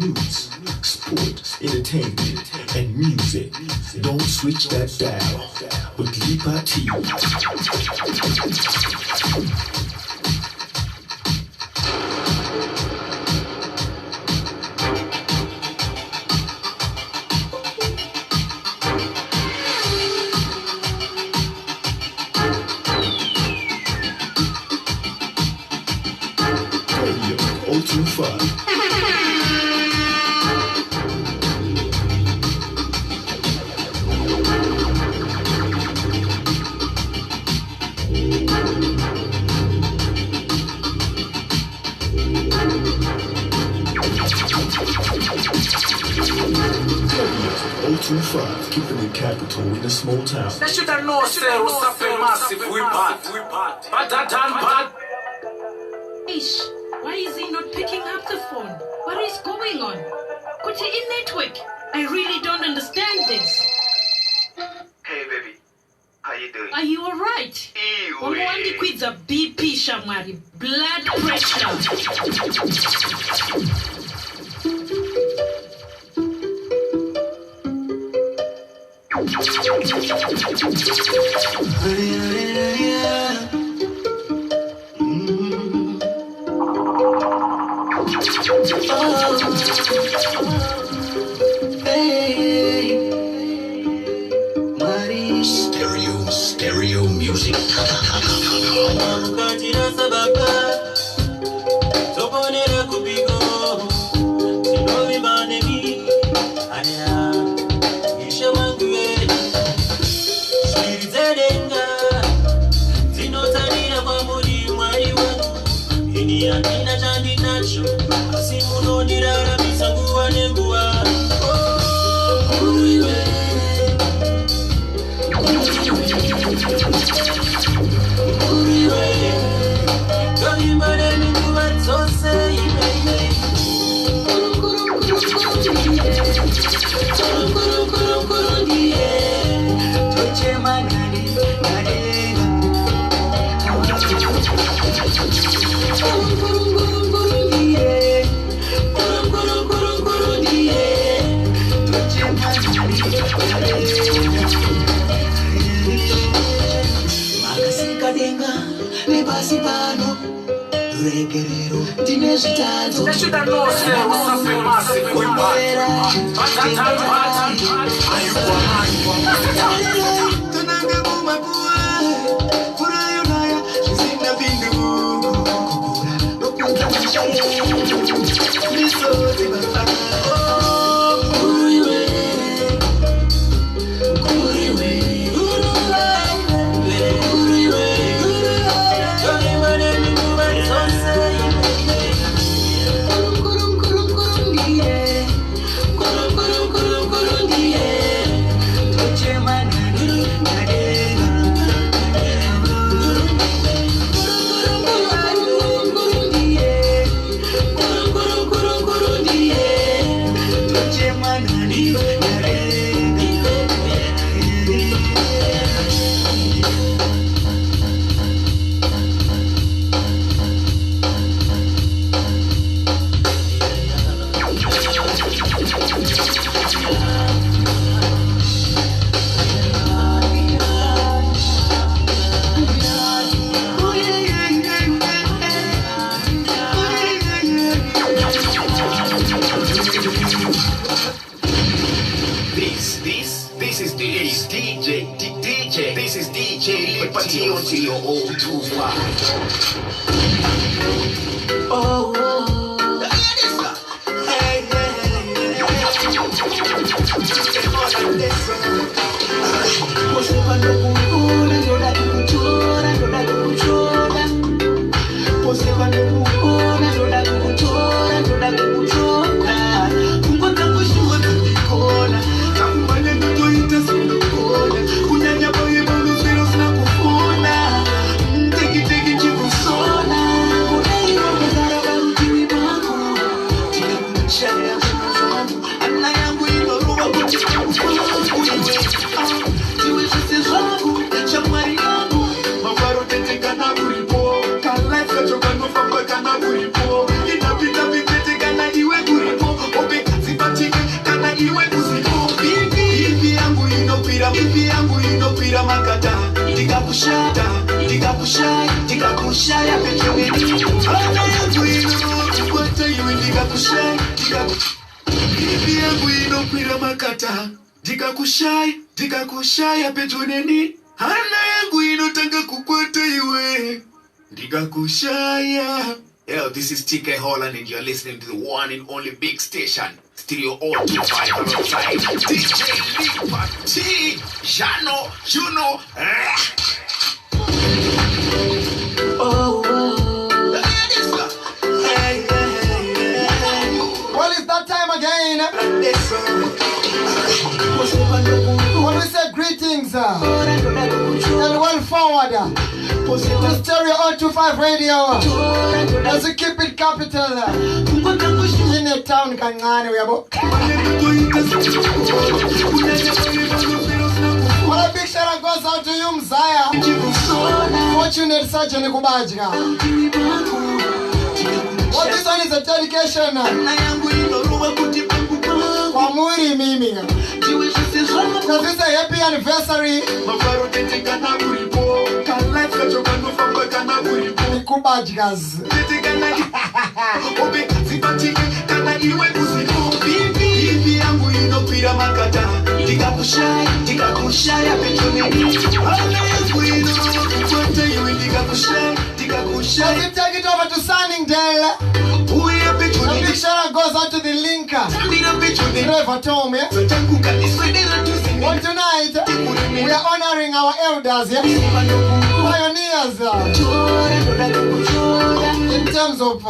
news, sport, entertainment, and music. Don't switch that dial with Lipa T. Too far. Too far, keeping the capital in a small town. They should have known, sir, was something massive. We bad. Bad. Ish, why is he not picking up the phone? What is going on? Put it in network. I really don't understand this. Hey baby, how you doing? Are you alright? Onwandi kwidza BP shamwari, blood pressure. Stereo music. They should have known, sir, was something massive. We bad. This is DJ, but you to your old too far. Oh, Inapita pikete kana iwe kuripo. ndikakushaya pechoneni hana yangu inokukwata iwe ndikakushaya bibi yangu inokwira makata ndikakushaya pechoneni hana yangu inotanga kukwata iwe ndikakushaya. Yo, this is TK Hollun and you're listening to the one and only big station, Stereo 025 alongside DJ Lipa T. Jano, you know. Well, it's that time again. When we say greetings and well forward to Stereo 025 Radio, as we keep it capital in a town kangane we abo. Well, a big shout out goes out to you, Mzaya. Fortunate Sergeant Kubajika. Well, this one is a dedication for Muri Mimi. Because this is a happy anniversary. Kubajikas. Bibi yangu inopira makata ndikakushaya pechoneni hana yangu inokukwata iwe ndikakushaya. Let's take it over to Sunningdale. A big shout out goes out to the linker. Trevor Tome. Well, tonight we are honoring our elders, yeah? Pioneers in terms of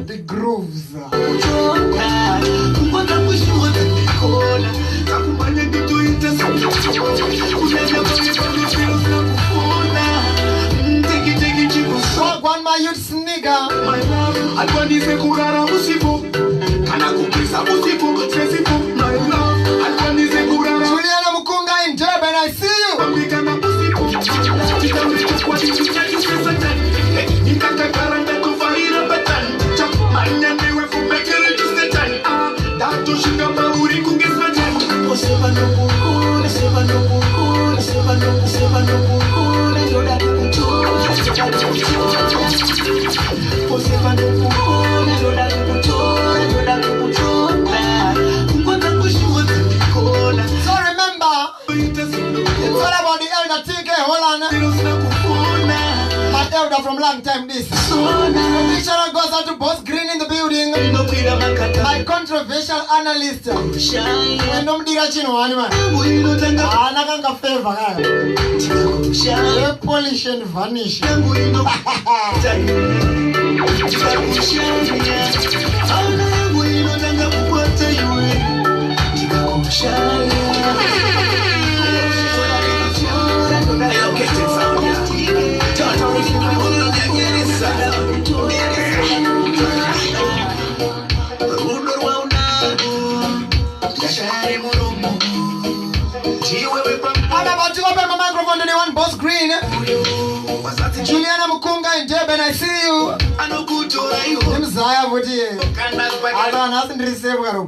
the grooves. One my youth snigger. My love, I want to say kurara musipo. Kana kukrisa musipo, sesipo. My love, I want to say kurara. Juliana Mukunga in Durban, I see you. Kana musipo. Kwa nikaka karanga kufaira batan. Manya newe fumekere tusetan. Dato shinga mauri kungesatan. Oseba no buku, oseba no buku, oseba no buku. Ndoda kutu. So remember, it's all about the elder TK Hollun. My elder from long time this. The picture goes out to Boss Green in the building. My controversial analyst. When don't dig at you know animal. Anakanga favor. Polish and vanish. I'm about to open my microphone to the one Boss Green. Juliana Mukunga in Durban, I see you. Mzaya Voti. I don't have to receive her.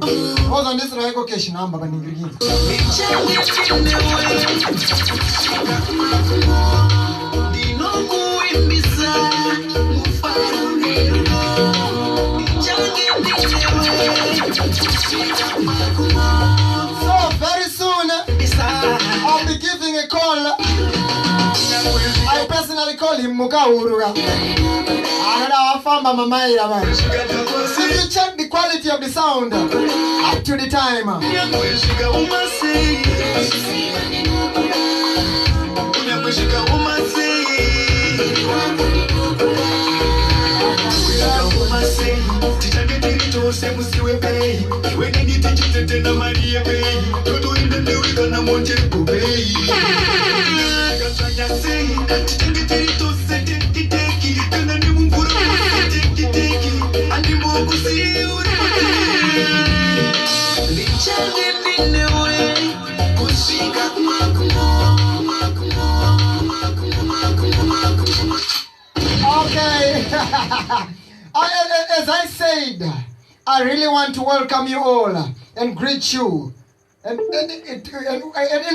Hold on this right occasion number. So very soon I'll be giving a call. I personally call him Mukauruga. So you check the quality of the sound up to the time. Okay. As I said, I really want to welcome you all and greet you. And in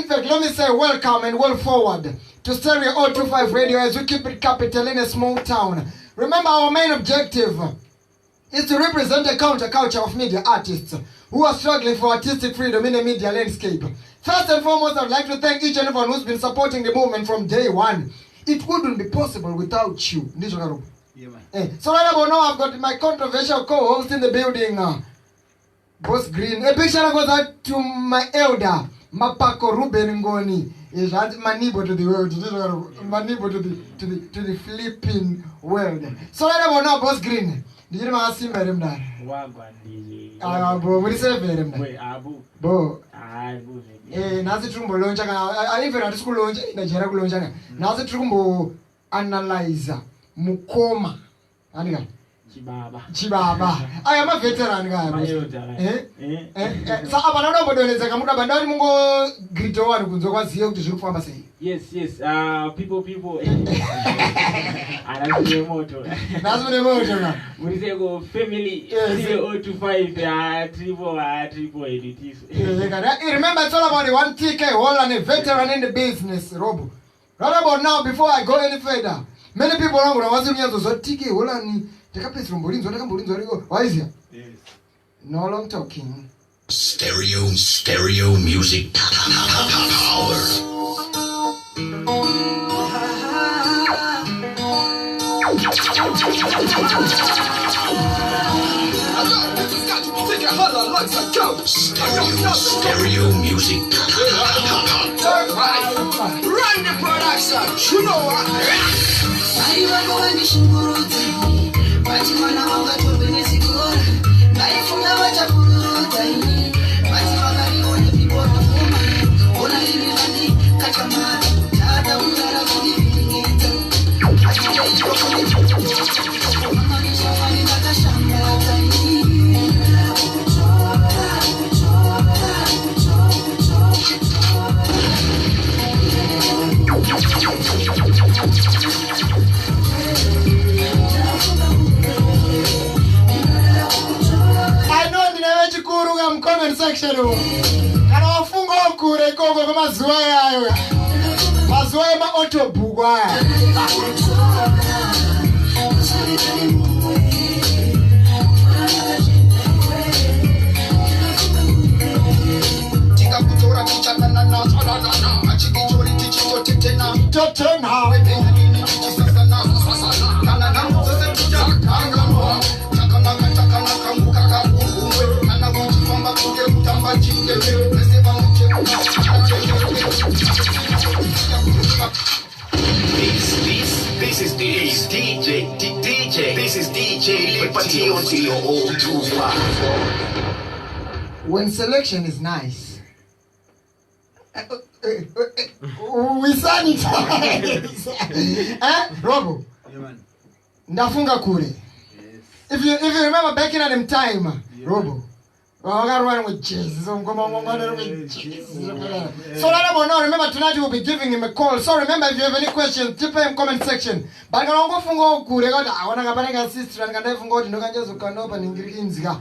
fact, let me say welcome and well forward to Stereo 025 Radio as we keep it capital in a small town. Remember, our main objective is to represent a counterculture of media artists who are struggling for artistic freedom in the media landscape. First and foremost, I'd like to thank each and everyone who's been supporting the movement from day one. It wouldn't be possible without you. Yeah, man. So right about now, I've got my controversial co-host in the building, Boss Green. A big shout out goes out to my elder, Mapako Ruben Ngoni. Is Manibo to the world, Manibo to the flipping world. So right about now, Boss Green. Did you know see Madam Dar? Bo, what is it, Madam? Abu. Bo. Abu. Nazi Trumbo Lonja, I even at school Lonja, in the Jerago Lonja. Nazi Trumbo analyzer, Mukoma. Aniga. Chibaba. I am a veteran guy. So I don't know what I'm about Mungo Grito and Gunzoa Zio to pharmacy. Yes. People. And that's the motto. That's what the motto. We say go family 025 triple edit. Remember, it's all about the one TK Hollun, a veteran in the business, Robo. Right about now, before I go any further, many people around wasn't here to TK Hollun. Take a place from Bolins. Why is here? Yes. No long talking. Stereo music power. Stereo music. Run the production. You know what? Comment section. Kana wafunga kure koko kama mazuwa yayo. Mazuwa ma otobugwa. Tika kutora tichana na achikichori tichito tetena. Totena. This is DJ Liberty until you're all too far. When selection is nice, we sanitize. Robo. Yeah, man. Ndafunga kure. Yes. If you remember back in them time, Robo. I got one with Jesus. So remember tonight we'll be giving him a call. So remember, if you have any questions, type in comment section. But I want to fungo kure got I want to go sister and can fungo no can just can open in Inzga.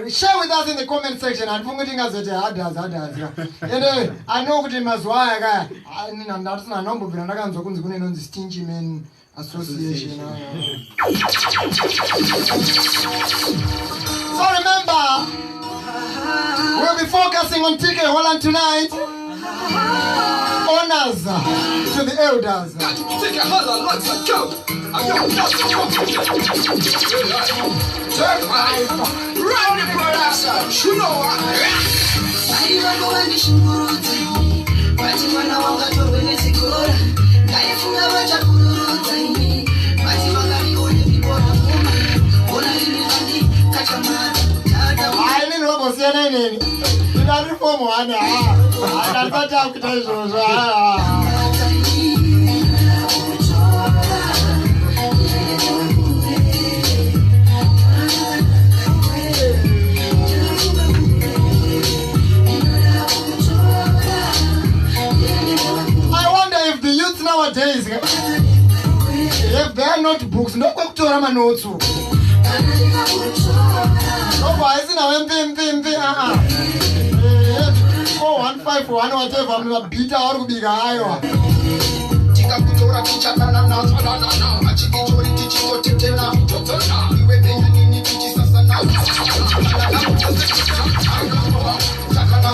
Share with us in the comment section and fungo things that others. I know what him as why I mean I'm not a number but I can't go on the stingy men association. So remember, we'll be focusing on TK Hollun tonight. Honors to the elders. TK Hollun, let's go. Run the production. You know I didn't know what's your name. You don't reform one. I don't talk to you. I wonder if the youth nowadays, if they are not books, no go to Rama notes. No, why isn't it? 415 whatever. I'm a beater or big. Tika kutora kichana na achikichori tichiko tetena iwe penya nini tichi sasa na takana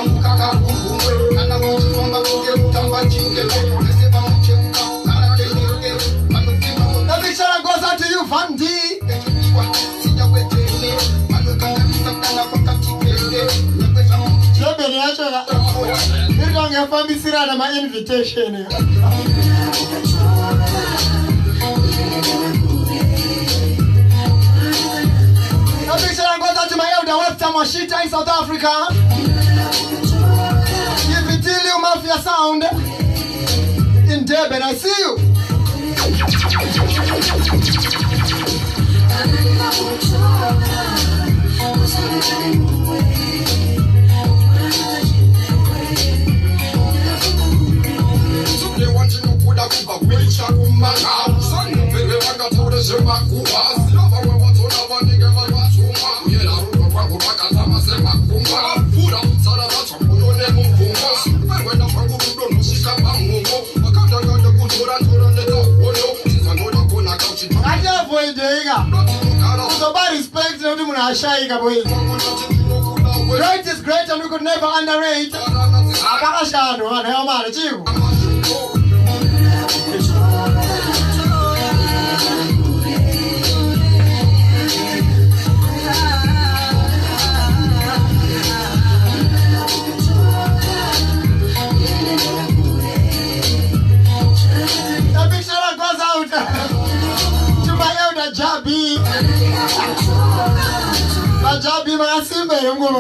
mukaka kumwe ana kuchomba kuge utamba chinge leseba mcheka kana keleke manukima. The big shout out goes out to you, Van D. Jebe ni acho la. Ndio ngefambi sira na ma invitation. The big shout out goes out to my elder Webster Mashita in South Africa. Give Mafia Sound in Durban. I see you. Great is great and we could never underrate. The big shout out goes out to my elder Jabi. Jabi Masimba Yungu.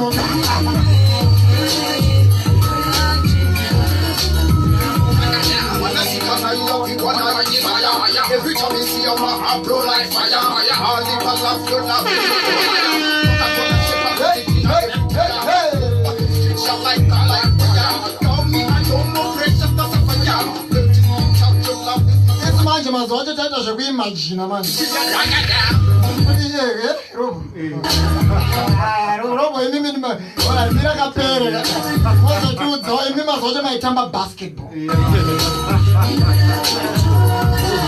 Every time you see your heart blow like fire, all the people of your love. Mazote tata zvokuimagina mani. Robo imimi mira kapere. Mozotudzo imimi mazote maitamba basketball.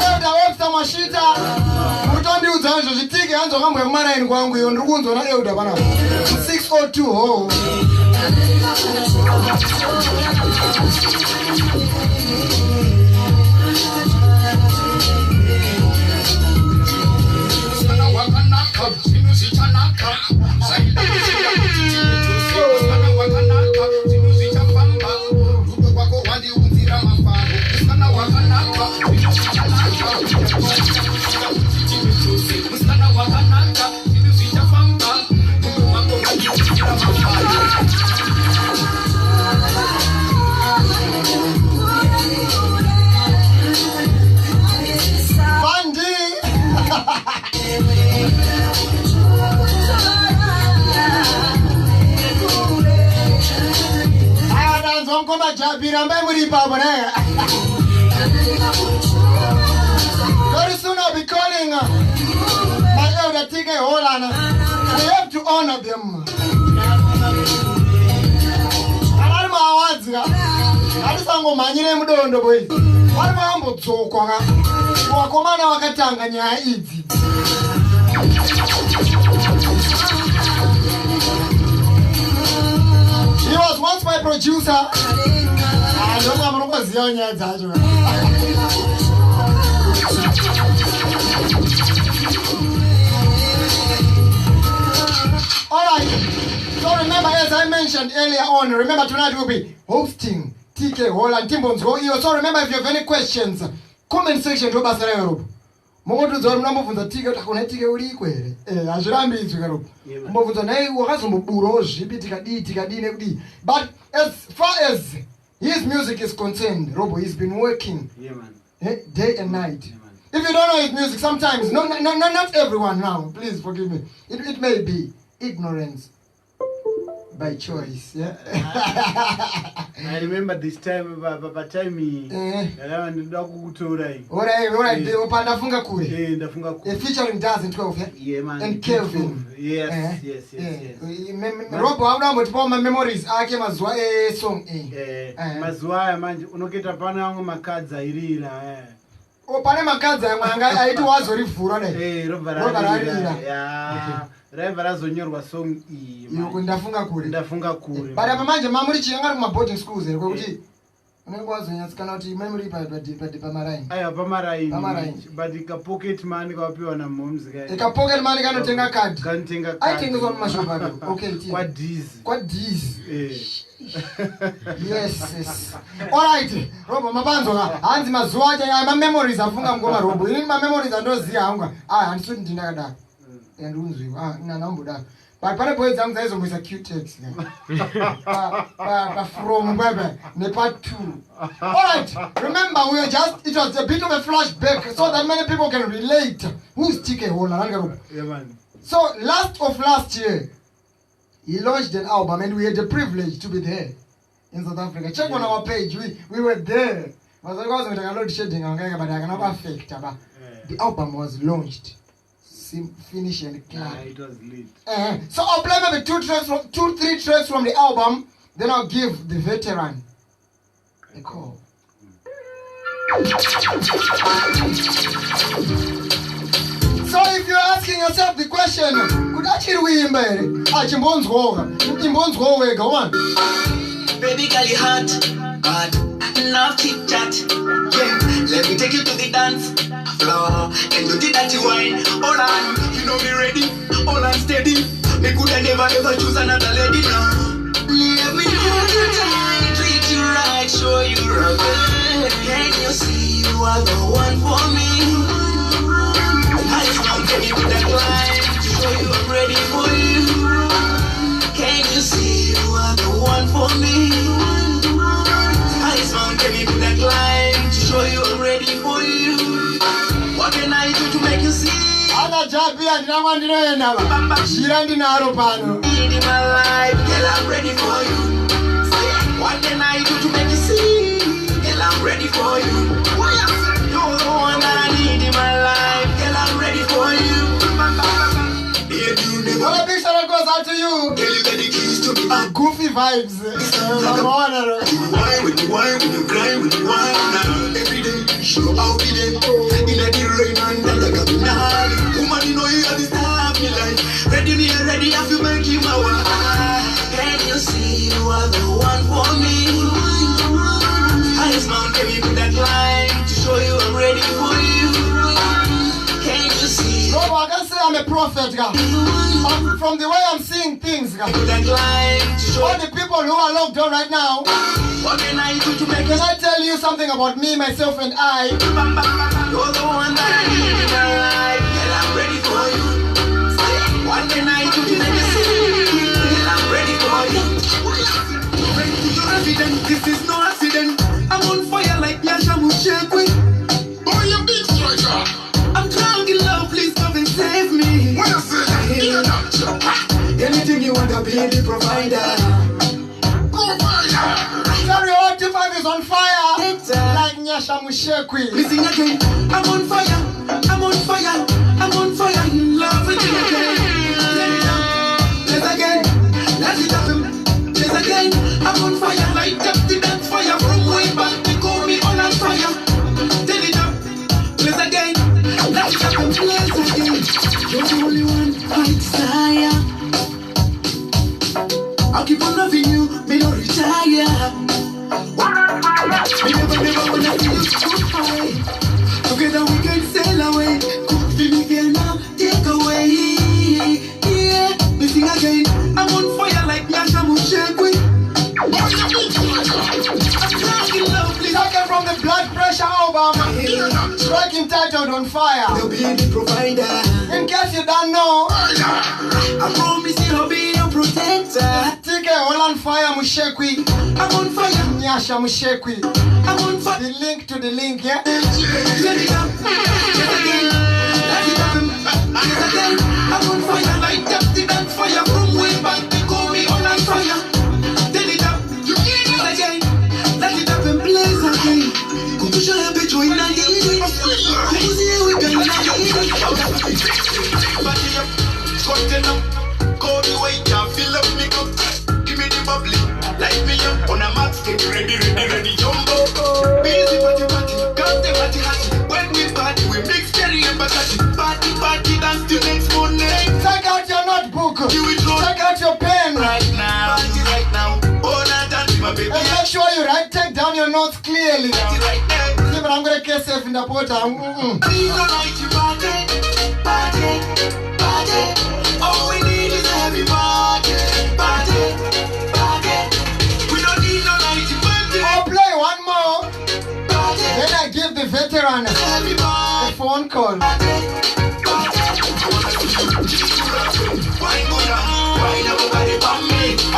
Elder Webster Mashita mutondiudza izvo zvitike hanzo kamwe kumaraini kwangu iyo ndiri kunzwa na Elder bana 602 ho. Very soon I'll be calling my elder TK Hollun. We have to honor them. Manyire mudondo boys. Vari vambodzoka vakomana vakatanga nyaya idzi. He was once my producer. Alright, so remember, as I mentioned earlier on, remember tonight we'll be hosting TK Hollun Timbons Go. So remember, if you have any questions, comment section to Basara Europe. Mogoto zwa mnamuvunza TK utakona TK uri kwere. Azirambi izvikaro. Muvunza naye wakazomuburo zvipi tikadine kudi. But as far as his music is concerned, Robo, he's been working day and night. If you don't know his music, sometimes, not everyone now, please forgive me. It may be ignorance. by choice. Yeah. I remember this time, by time he, featuring Daz in 12, yeah? Yeah, man. And Kelvin. Yes. Robo, how about my memories? I came as well a song. Mazwaya, man, unoketa pana wangu makadza irira. Oh, Panama Kaza, I do was very full. Reverazonyorwa song ndafunga kure. But I'm imagine memory chiyanga mu boarding schools ngokuti unengwazo nyatsikana kuti memory pa maraini. Aya pamaraini. But ika pocket money kwapiwa na moms guys. Ika pocket money kanotenga card. Kanitenga card. I think it's on my shop. Okay, What this? Yes. All right. Robo mabanzo hanzi mazuwa ya my memories afunga ngoma robo. Ini my memories andoziya hanga. Andisuti ndinakada. Ndunzwi. Nanombuda. But pane boys zangu zaizo mwisa Q-Tex. From Webe. Ne part 2. All right. Remember it was a bit of a flashback so that many people can relate. Who's TK Hollun? Yeah, man. So last year, he launched an album and we had the privilege to be there in South Africa. Check on our page. We were there. The album was launched. Finish and clear. It was lit. So I'll play maybe 2-3 tracks from the album. Then I'll give the veteran a call. So if you're asking yourself the question, could actually we imbe? Go on. Baby girl, you hot, but enough chit chat. Yeah, let me take you to the dance floor and do the dirty wine. Hold on, you know me ready, all on steady. Me coulda never ever choose another lady. No, let me hold you tight, treat you right, show you real good. Can you see you are the one for me? I just want to be with that line to show you I'm ready for you. Can you see you are the one for me? I just want to be with that line to show you I'm ready for you. What can I do to make you see? Ana jabi andinamwandino naba. Shirandi naro pano. In my life, girl, I'm ready for you. What can I do to make you see? Girl, I'm ready for you. You're the one that I need in my life. Girl, I'm ready for you. Well, a big shout out goes out to you. Girl, you got the keys to me. Goofy vibes. When you grind, when you wine now. Every day, show I'll be there. In the rain and the cabinal. Woman, you know you got this happy life. Ready, I feel make you my wife. Can you see you are the one for me? I just want to be with that line to show you I'm ready for you. Can you see? Bro, I can say I'm a prophet, guy. From the way I'm seeing things, guy. All the people who are locked down right now. What can I do to make Can I tell you something about me, myself, and I? You're the one that I need in my life. Girl, I'm ready for you. What can I do to make you see? Girl, I'm ready for you. This is no accident. I'm on fire like Yasha Mushekwe. Boy, you big striker. I'm drunk in love, please come and save me. What you say? Anything you want to be the provider. Sorry, all 25 is on fire. Like Nyasha Mushekwi. Listen again. I'm on fire. I'm on fire. I'm on fire. In love with you again. Let it up. Let's again. Let it up. Let's again. I'm on fire. Light up the dance fire from way back. They call me all on fire. Let it up. Let's again. Let it up. Let's again. You're the only one I desire. I'll keep on loving you. Me no retire. Me never wanna see you goodbye. Together we can sail away. Could be me here now, take away. Yeah, me sing again. I'm on fire like Yasha Mushekwe. I'm drunk in love, please. Taken from the Blood Pressure album. Track entitled On Fire. You'll be the provider. In case you don't know, I promise you I'll be your protector. TK Hollun Fire Mushekwi. I'm on fire. Nyasha Mushekwi. I'm on fire. The link to the link, yeah? Let it up. Let again. Let it up. Let again. I'm on fire. Light up the dance fire from way back. They call me all on fire. Party up, cutting up, call the way, can't fill up me cup. Give me the bubbly, light me up on a max, get ready, jumbo. Busy party, can't the party hatchy. When we party, we mix cherry and Bacardi. Party, dance till next morning. Take out your notebook. Take out your pen. Right now, oh, now dance, my baby. And make sure you take down your notes clearly. Right now. See, but I'm gonna get safe in the portal. All we need is a heavy party. We don't need no night party. I'll play one more. Then I give the veteran a phone call. I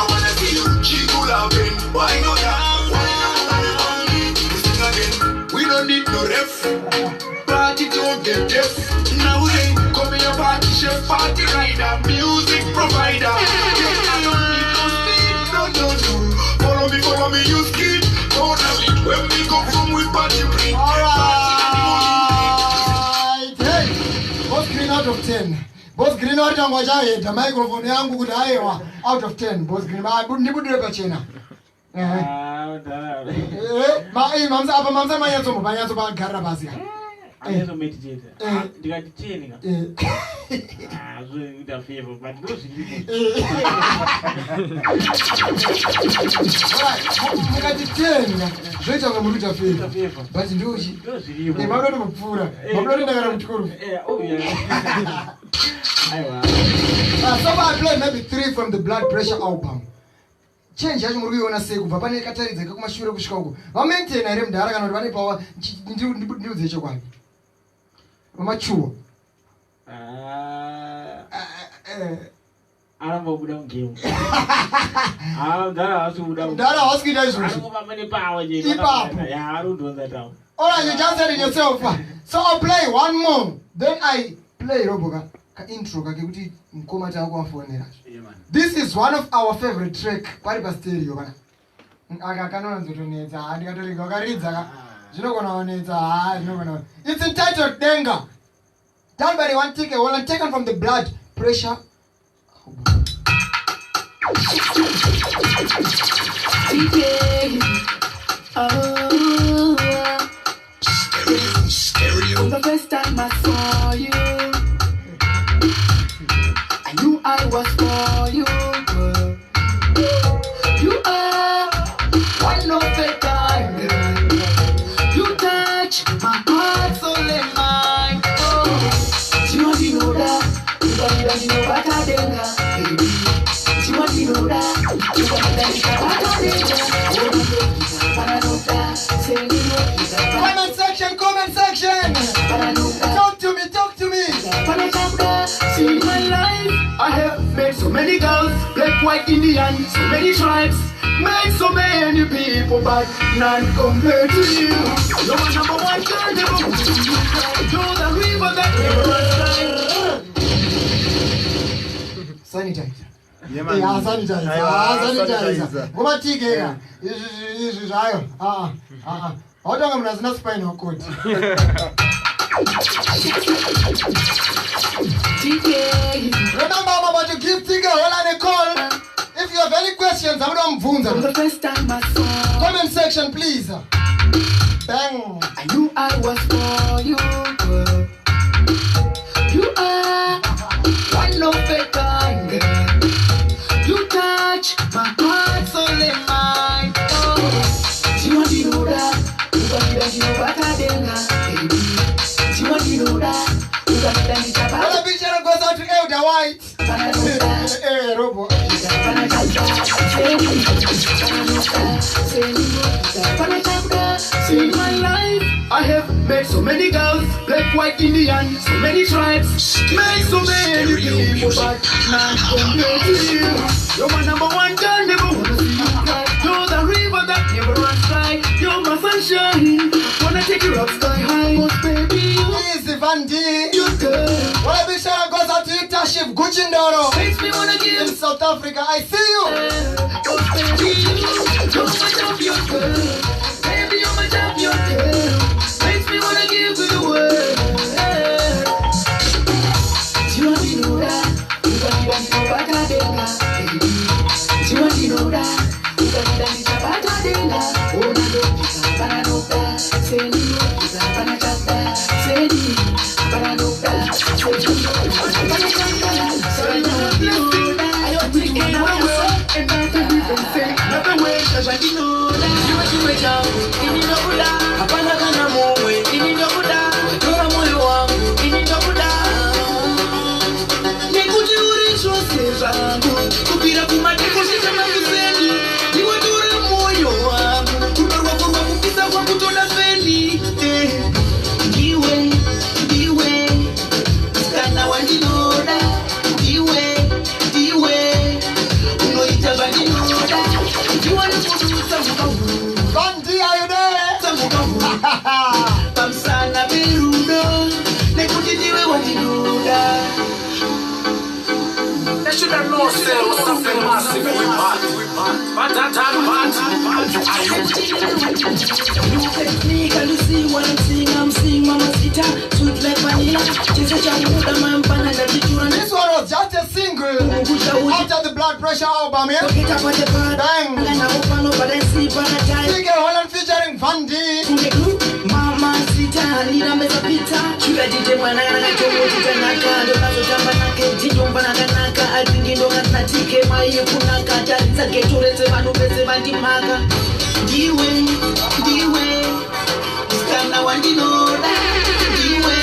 wanna see you jiggle up in. Why go down? Sing again. We don't need no ref. Party don't get deaf. Now they come in your party chef, party rider, music provider. I don't need no speed, no. Follow me, you skid. Don't have it when we go from with party bring. Alright. Hey, both green out of 10. Both green out of the microphone yangu kudaewa out of 10. Both green. Nibudu pachena. Mamza manyazo ba garra basi. Ayezo meditate. Ndikati chini ka. Azo ida favor but those Ndikati chini. Zoita ngamuruta favor. But ndoji. Mablo ndo mfura. Mablo ndo ndakara kuchukuru. Oh yeah. So I play maybe 3 from the blood pressure album. Change yacho muri kuona sei kubva pane kataridza kumashure kusvika uko. Vamaintaina ere mudhara kana kuti vane pawa ndiudze chokwadi. Vamachuo. Arambobuda mugemu. Mudhara hasubuda. Mudhara hasukuita izvozvo. Arikupa mane pawa je. Ipapo. Yeah, arundonza tawo. Alright, you just said it yourself. So I'll play one more. Then I play Roboka. Intro kakekuti mkoma tangu afonera. This is one of our favorite track pari pa stereo bana. Akakanoa nzotonetsa andikatoringa wakaridza zvinogona onetsa zvinogona. It's entitled Denga. Done by the one ticket well taken from the blood pressure. Stereo. The first time I saw you, I knew I was for you. You are one of a kind. You touch my heart, soul and mind. Oh, you want to know that? You want to know what I think, baby. You want to know that? You want to know what I think. Comment section. Talk to me. See my life, I have made so many girls, black, white, Indian, so many tribes, made so many people, but none compared to you. You're my number one girl, never would you. You're the river that never runs dry. Sanitizer. Yeah, sanitizer. Goma tigera. Izvi zvayo. Hautanga munhu asina spinal cord. Remember, I'm about to give Tigger Hollun a call. If you have any questions, I'm going to move. The first time I saw, comment section, please. Bang. I knew I was for you. You are one of a kind. You touch my heart, soul and mind. Oh, you want to know that? You want to know what I think, baby. You want to know that? Well, a picture goes out to Elder White. Hey, Robo. See my life, I have met so many girls, black, white, Indian, so many tribes, made so many people, but none compared to you. You're my number one girl, never wanna see you cry. You're the river that never runs dry. You're my sunshine, wanna take you up sky high. But baby, Easy Van D. you girl. Well, a picture goes out to you, Tashif Guchindoro. Makes me wanna give. In South Africa, I see you. Oh baby, you're my champion girl. Baby, you're my champion girl. Makes me wanna give you the world. ready. But I know that. Another way, cause I know that you were down. In the double down. Hapana kana mowe. In the double down. Tora moyo wangu. In the double down. Nekuti urizo sezangu. Kupira kumateko sita na kusendi. Niwe tora moyo wangu. Kubarwa kurwa kupisa kwa kutola fendi. Diwe. Skana wandinoda. Diwe. Unoita vandinoda. Bandi, are you there? Pamsana berudo. Nekuti diwe wandinoda. They should have known there was something massive. We bad. But that time bad. You can sneak and you see what I'm seeing. I'm seeing Mama's guitar, sweet like vanilla. She's a child, man, banana. This one was just a single after the Blood Pressure album, yeah? Bang! Big Hollun featuring Van D. Mama sita nina meza pita chula dite mwana na chomo titanaka ndo nazotamba nake tinyumba na kanaka adingindo ngatike mai kunaka taritsa geturetse vanhu vese vandimaka ndiwe skana wandinoda ndiwe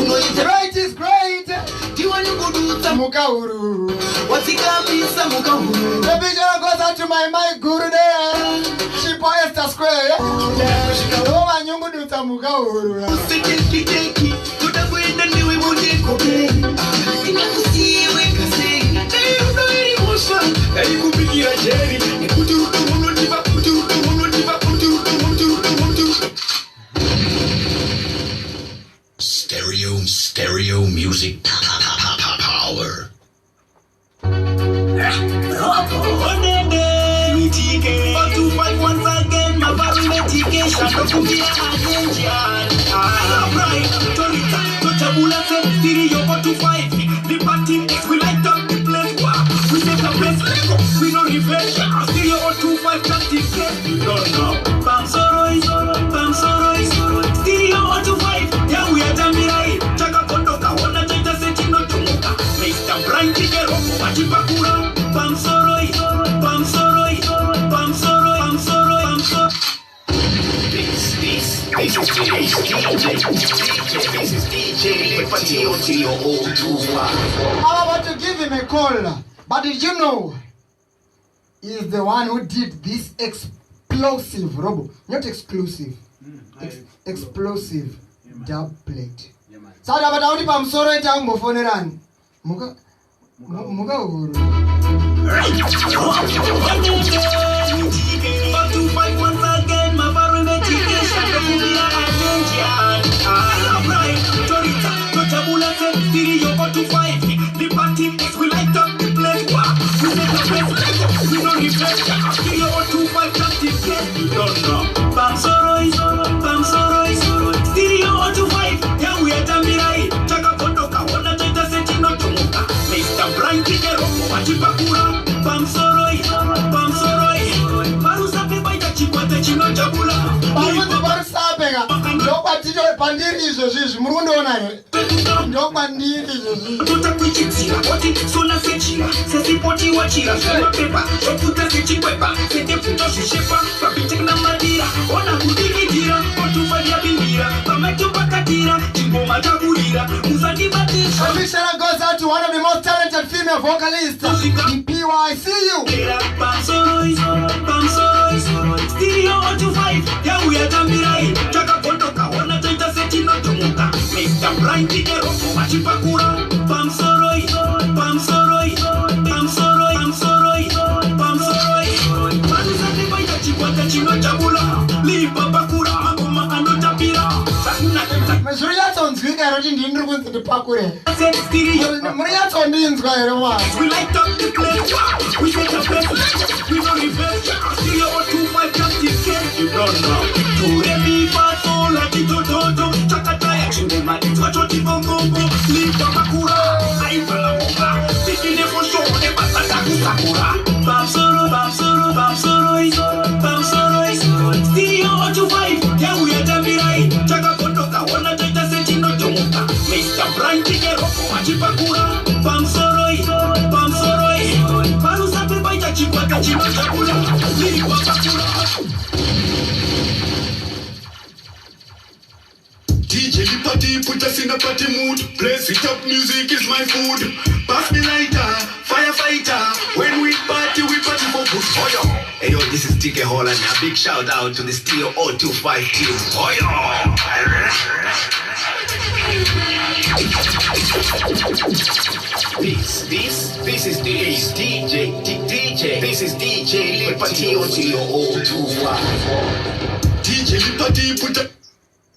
unoita Great is great. ndiwe nikudutsa Mukahuru. watsikamisa mukahuru. The picture goes out to my guru there. Chipo Esther Square, yeah? Oh, my young dude, Mukahuru. Teki tutakwenda ndiwe mudikobe inakusiwe kasi emotion Kupigira jeri. Kuturuka muno diva. Stereo music power. once again, my body medication. Don't put me attention. Right, Torita, Touchabula, stereo 425. The party, we light up the place. We take a place, we no revenge. Stereo 425, practice. You don't know. Bam Soroi, stereo 425. Yeah, we are Jamirai. Chaka Kondoka, Wana Jeta Setino Tumuka. Mr. Brian Tigero, Wachipakura. Bam Soroi. This is DJ Liberty on 021. I'm about to give him a call, but did you know he's the one who did this explosive robo, not exclusive, explosive dub plate. Sada but only pam soro ita ngofonerani. Muka uhuru. The party, we light up the place. We make a place. We don't refresh. Stereo 425 practice. You don't know. Bam Soroi. Stereo 425. Yeah, we are Jamirai. Chaka Kondoka, Wana Jeta Setino Tumuka. Mr. Brian Tigero, Wachipakura. Bam Soroi. Barusa Pepa Chikwata Chino Jabula. Nobody pandiri izo murundo onayo. Nobody izo. Tutakuchitira oti sona sechira sesipoti wachira sema pepa okuta sechikwepa sede puto shishepa papitek na madira ona kudikitira otufanya bindira pametu pakatira chingoma takurira uzadi batisha. A big shout out goes out to one of the most talented female vocalists in PYCU. Bam Soroi. Stereo 425. Yeah, we are Jamirai. Chaka Kondoka, Wana Jeta Setino Tumuka. Mr. Brian Tigero, Wachipakura. Bam Soroi. Barusa Pepa Chikwata Chino Jabula. Lipa Bakura, Maguma Ando Tapira. Mezuriato nzwika roti ndindiri kunzi ndipakure. Stereo. Muriato ndinzwa ere mwa. We light up the place. We take a place. We don't revenge. Stereo 425 practice. You don't know. Turemi Fatola Tito Chakataya Chingoma Twachoti Bongo Lipa Bakura. Aivala Moka. Picking it for show. Nepatata Kusakura. Bam Soroi. Stereo 425. Yeah, we are Jamirai. Chaka DJ the party, put us in a party mood. Blaze it up, music is my food. Pass me lighter, firefighter. When we party for good. Oh yo. Hey yo, this is TK Hollun. A big shout out to the Stereo 025 team. Oh yo. This is DJ. This is DJ Liberty on Stereo 025. DJ Liberty, put up.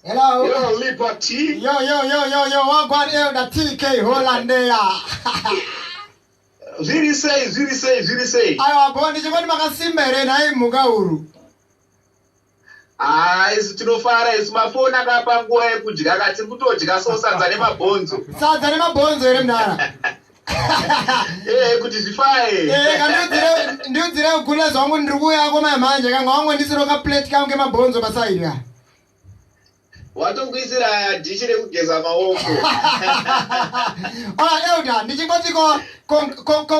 Hello. Yo, Liberty. Yo, wagwan elder TK Hollun there. Ziri say. Ayo, bondi chikoni makasimbere na mugauru. Isi tinofara isi mafoni akapa nguwa yekudya kati kutodya so sadza nemabhonzo. Sadza nemabhonzo ere mnara. Kuti zvifaye. Ndiudzire kugune zvangu ndiri kuuya koma manje kanga wangu ndisiroka plate kangu ngemabhonzo pasaidi ya. Watongoisira dishi rekugeza maoko. Ola elder, ndichingoti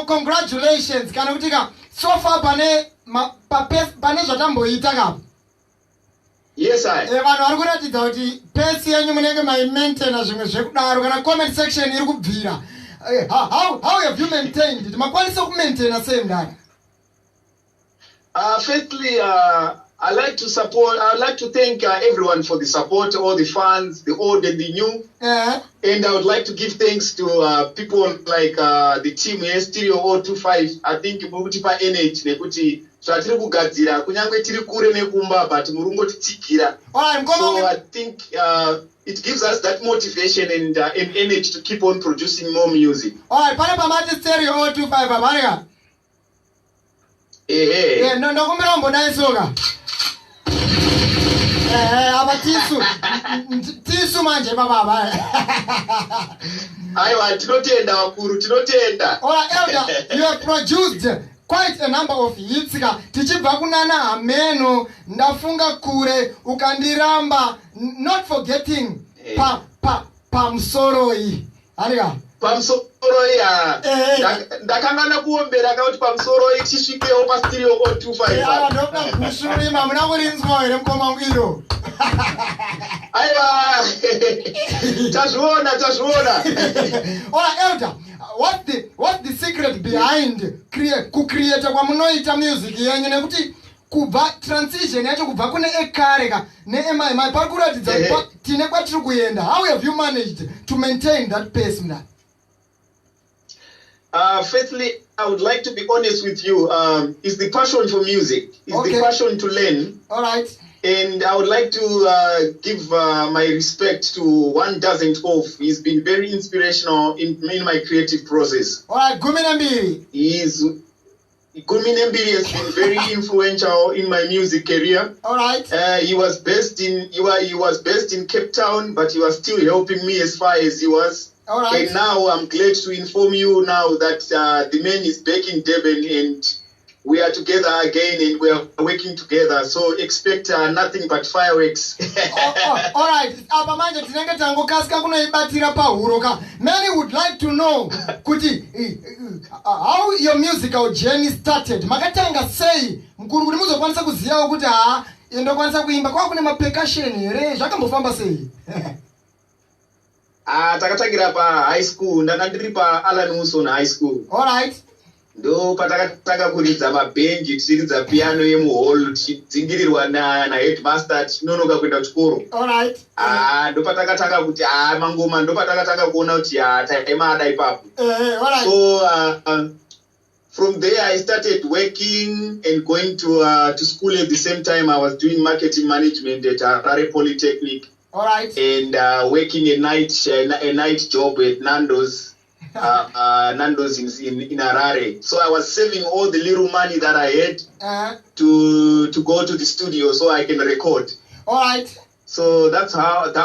congratulations kana kutika so far pane zvatamboita kapo. Yes, I. Vanhu vari kuratidza kuti pesi yenyu munenge maimaintaina zvimwe zvekudaro kana comment section iri kubvira. How have you maintained it? Makwanisa kumaintaina sei mudara? Firstly, I like to thank everyone for the support, all the fans, the old and the new. And I would like to give thanks to people like the team here, Stereo 025. I think mukutipa energy nekuti zvatiri kugadzira kunyangwe tiri kure nekumba but murungotitikira. So I think it gives us that motivation and energy to keep on producing more music. Alright, pane pamati Stereo 025 abarika. Ndokumbira mbonaisoka. Aba tisu manje baba. Aiwa tinotenda wakuru tinotenda. Alright, elder, you have produced quite a number of hits. Tichibva kunana ameno ndafunga kure ukandiramba, not forgetting pamsoroi. Arika pamsoroi ndakangana kuombera kuti pamsoroi chisvikewo pa Stereo 025. Ndoda kushurima muna kurinzwa ere mkoma ngiro. Aiwa tazviona. Ola elder, what's the secret behind create kwamunoita music yenyu nekuti kubva transition yacho kubva kune ekareka neemai pari kuratidza tine kwatiri kuenda. How have you managed to maintain that pace mna? Firstly, I would like to be honest with you. It's the passion for music. It's the passion to learn. All right. And I would like to give my respect to One Doesn't Off. He's been very inspirational in my creative process. All right, Guminambiri. Guminambiri has been very influential in my music career. All right. He was based in Cape Town, but he was still helping me as far as he was. All right. And now I'm glad to inform you now that the man is back in Durban and we are together again and we are working together. So expect nothing but fireworks. All right. Abamanje tinenge tango kaska kunoibatira pahuroka. Many would like to know kuti how your musical journey started. Makatanga sei mkuru kuti muzokwanisa kuziva kuti ndokwanisa kuimba kwa kune percussion here zvakambofamba sei? Takatangira pa high school, ndakandiri pa Hollun High School. All right. Ndo patakatanga kuridza mabhenji tichiridza piano yemuhall tichidzingirirwa na headmaster tichinonoka kuenda kuchikoro. All right. Ndo patakatanga kuti mangoma ndo patakatanga kuona kuti taimada ipapo. All right. So from there I started working and going to school at the same time. I was doing marketing management at Harare Polytechnic. All right. And working a night job at Nando's. Nando's in Harare. So I was saving all the little money that I had to go to the studio so I can record. All right. So that's how it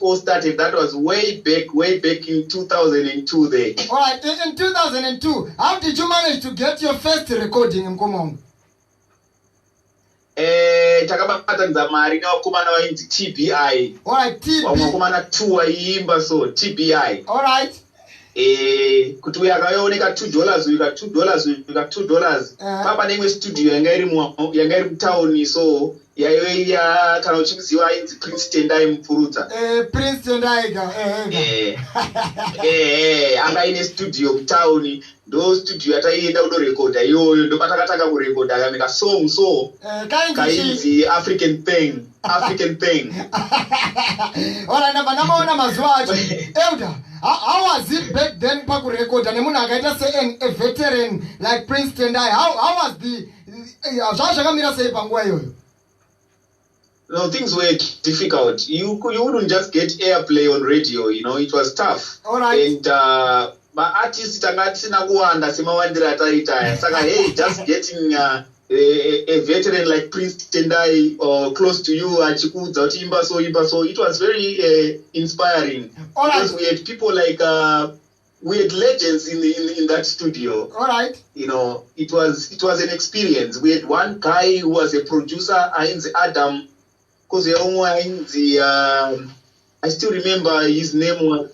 all started. That was way back in 2002 there. All right. In 2002, how did you manage to get your first recording in Komong? Takabatanza mari nawakomana vainzi TBI. All right, TBI. Vakomana 2 vaiimba so TBI. All right. kuti uyakaoneka $2 uyika $2 papa nemwe studio yanga iri mutauni so yaiya kana uchiziva ainzi Prince Tendai mupurudza Prince Tendai anga ine studio mutauni ndo studio yataienda kunorekodha iyoyo ndo patakatanga kurekodha akameka song so kainzi African thing ora ndamaona mazuva acho Elder, how was it back then pakurekodha nemunhu akaita a veteran like Prince Tendai? How was the zvakamira sei panguva iyoyo? No, things were difficult. You wouldn't just get airplay on radio, you know, it was tough. All right. And my artists tanga tisina kuwanda semawandira taita. Saka hey, just getting a veteran like Prince Tendai or close to you achikudza utimba so it was very inspiring. All right. Because we had people like we had legends in that studio. All right. You know, it was an experience. We had one guy who was a producer, Adam. Because I still remember his name was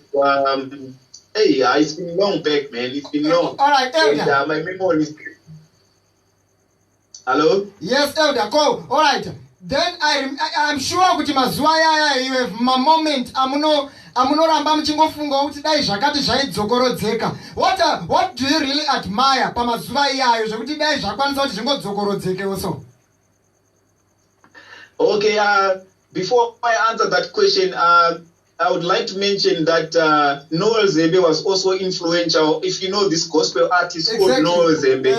it's been long back, man. It's been long. All right, Elder. And my memory is. Hello. Yes, Elder. Go. All right. Then I'm sure kuti mazuva aya you have my moment. Amunoramba muchingofunga kuti dai zvakati zvaidzokorodzeka. What do you really admire pamazuva iyayo zvekuti dai zvakwanisa kuti zvingodzokorodzeke also? Okay, before I answer that question, I would like to mention that Noel Zembe was also influential. If you know this gospel artist called Noel Zembe,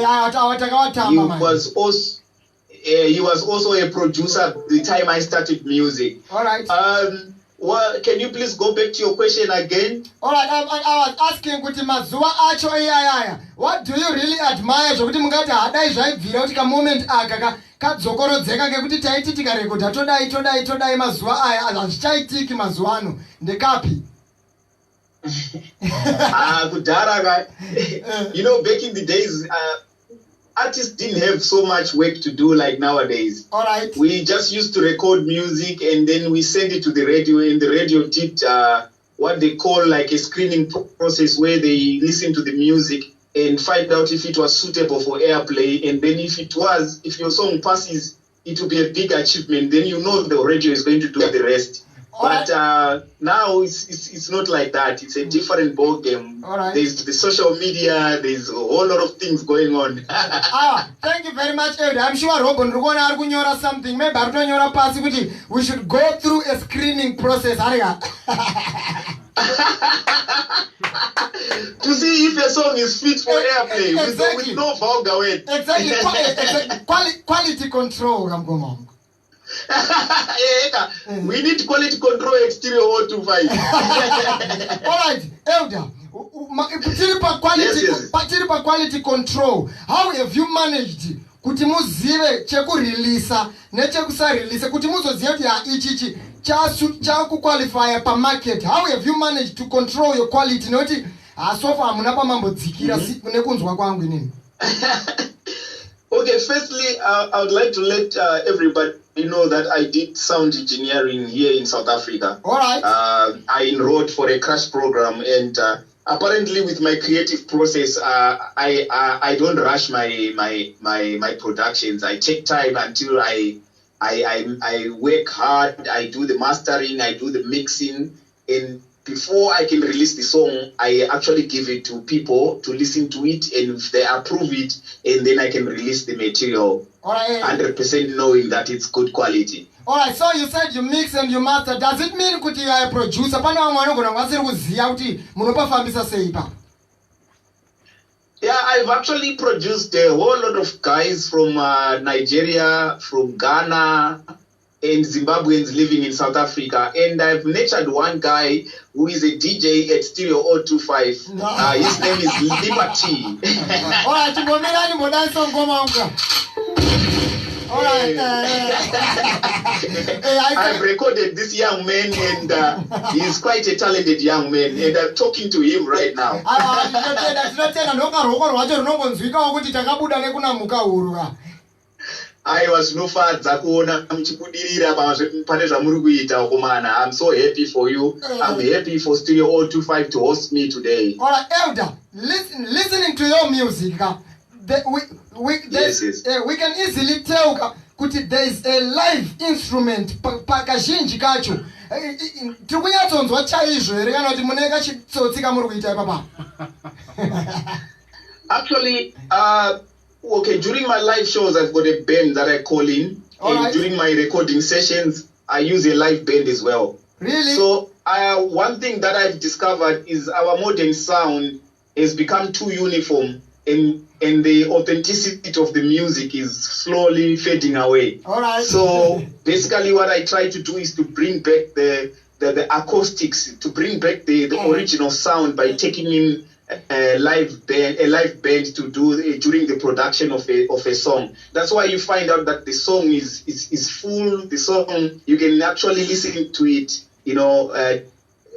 he was also a producer the time I started music. All right. Well, can you please go back to your question again? All right, I was asking kuti mazuva acho iyaya. What do you really admire? Zvokuti mungati hadai zvaibvira kuti moment aka kadzokorodzeka ngekuti taiti tikarekodha todai mazuva aya hazvichaitiki mazuva ano ndekapi? Kudhara, you know, back in the days, artists didn't have so much work to do like nowadays. All right. We just used to record music and then we send it to the radio, and the radio did what they call like a screening process where they listen to the music and find out if it was suitable for airplay, and then if your song passes, it will be a big achievement. Then you know the radio is going to do the rest. But now it's not like that. It's a different ball game. Right. There's the social media. There's a whole lot of things going on. Thank you very much, Elder. I'm sure Robin Rugona Argunyora something. Maybe Argunyora possibility. We should go through a screening process. To see if a song is fit for airplay with no vulgar words. Exactly. Quality control, Ramgomong. We need quality control exterior 025. All right, Elder. Quality control. How have you managed kuti muzive chekureleasa nechekusareleasa kuti muzoziva kuti ichichi chakuqualifya pamarket? How have you managed to control your quality? Noti so far hamuna pamambodzikira nekunzwa kwangu inini. Okay, firstly, I would like to let everybody know that I did sound engineering here in South Africa. All right. I enrolled for a crash program, and apparently with my creative process, I don't rush my productions. I take time until I work hard. I do the mastering, I do the mixing, and before I can release the song, I actually give it to people to listen to it, and if they approve it, and then I can release the material 100% knowing that it's good quality. Alright, so you said you mix and you master. Does it mean that you are a producer? Yeah, I've actually produced a whole lot of guys from Nigeria, from Ghana, and Zimbabweans living in South Africa. And I've nurtured one guy who is a DJ at Stereo 025. His name is Liberty. I've recorded this young man, and he's quite a talented young man, and I'm talking to him right now. aiwa zvinofadza kuona muchibudirira pane zvamuri kuita komana. I'm so happy for you. I'm happy for Studio 025 to host me today. All right, Elder, listening to your music, Yes. We can easily tell there is a live instrument pakazhinji kacho. Tikunyatsoonzwa chaizvo here kana kuti mune kachitsotsi kamuri kuita ipapa? Actually, okay, during my live shows, I've got a band that I call in. And during my recording sessions, I use a live band as well. Really? So, one thing that I've discovered is our modern sound has become too uniform, and the authenticity of the music is slowly fading away. All right. So, basically, what I try to do is to bring back the acoustics, to bring back the original sound by taking in a live band to do during the production of a song. That's why you find out that the song is full. The song, you can actually listen to it,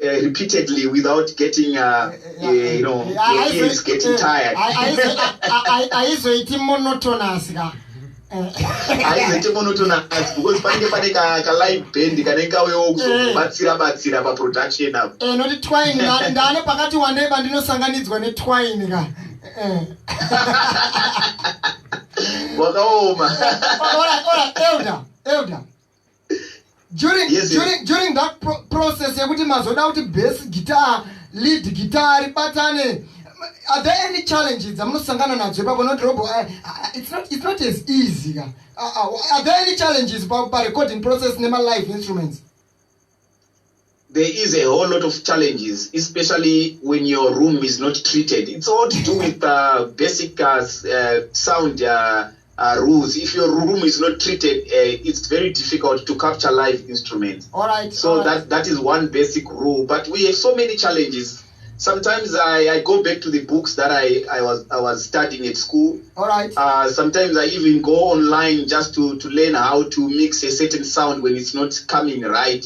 repeatedly without getting your ears getting tired. Aizoiti monotonous ka. Aizoiti monotonous because pane ka live band kanenge wewo kuzobatsira pa production apo. Noti twine ndane pakati waneba ndinosanganidzwa ne twine ka. Wakaoma. All Elder. During that process yekuti mazoda kuti bass guitar, lead guitar batane, are there any challenges amunosangana nadzo ipapo? Not Robo, it's not as easy. Are there any challenges by recording process nema live instruments? There is a whole lot of challenges, especially when your room is not treated. It's all to do with basic sound rules. If your room is not treated, it's very difficult to capture live instruments. All right. So that is one basic rule. But we have so many challenges. Sometimes I go back to the books that I was studying at school. All right. Sometimes I even go online just to learn how to mix a certain sound when it's not coming right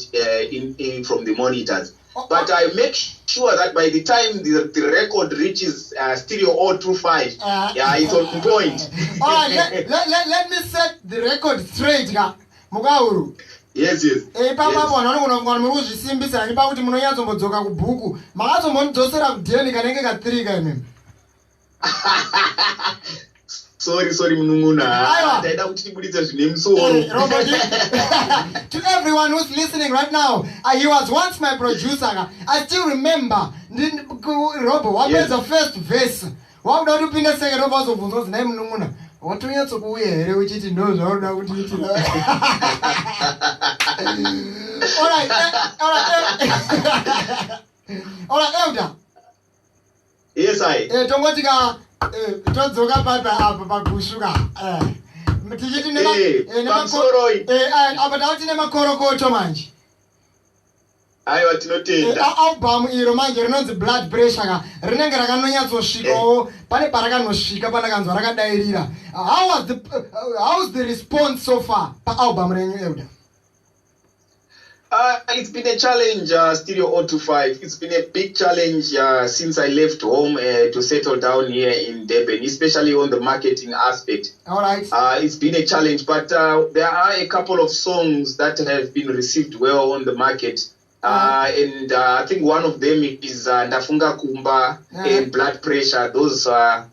in from the monitors. But I make sure that by the time the record reaches Stereo 025, it's on point. All right, let me set the record straight, Mugauru. Yes. Papa vanogona muri kuzvisimbisa nipa kuti munonyatsombodzokera kubhuku makatsombonidzosera kudheni kanenge katrika imemi. Sorry munun'una. Ndaida kuti tibuditse zvine musoro. To everyone who's listening right now, he was once my producer. I still remember Robo wapedza first verse. Wakuda kuti upinde second Robo wazobvunza kuti nai munun'una watonyatsokuuya here uchiti no zvaunoda kutiitira. All right, Elder. Yes, I. Tongoti todzoka apa pagushuka. Tichiti apa tauti nemakorokoto manje. Aiwa tinotenda. Album iro manje rinonzi Blood Pressure ka rinenge rakanonyatsosvikawo pane parakanosvika panakanzwa rakadairira. How's the response so far pa album renyu Elder? It's been a challenge, Stereo 025. It's been a big challenge since I left home to settle down here in Durban, especially on the marketing aspect. All right. It's been a challenge, but there are a couple of songs that have been received well on the market. And I think one of them is Ndafunga Kumba and Blood Pressure. Those I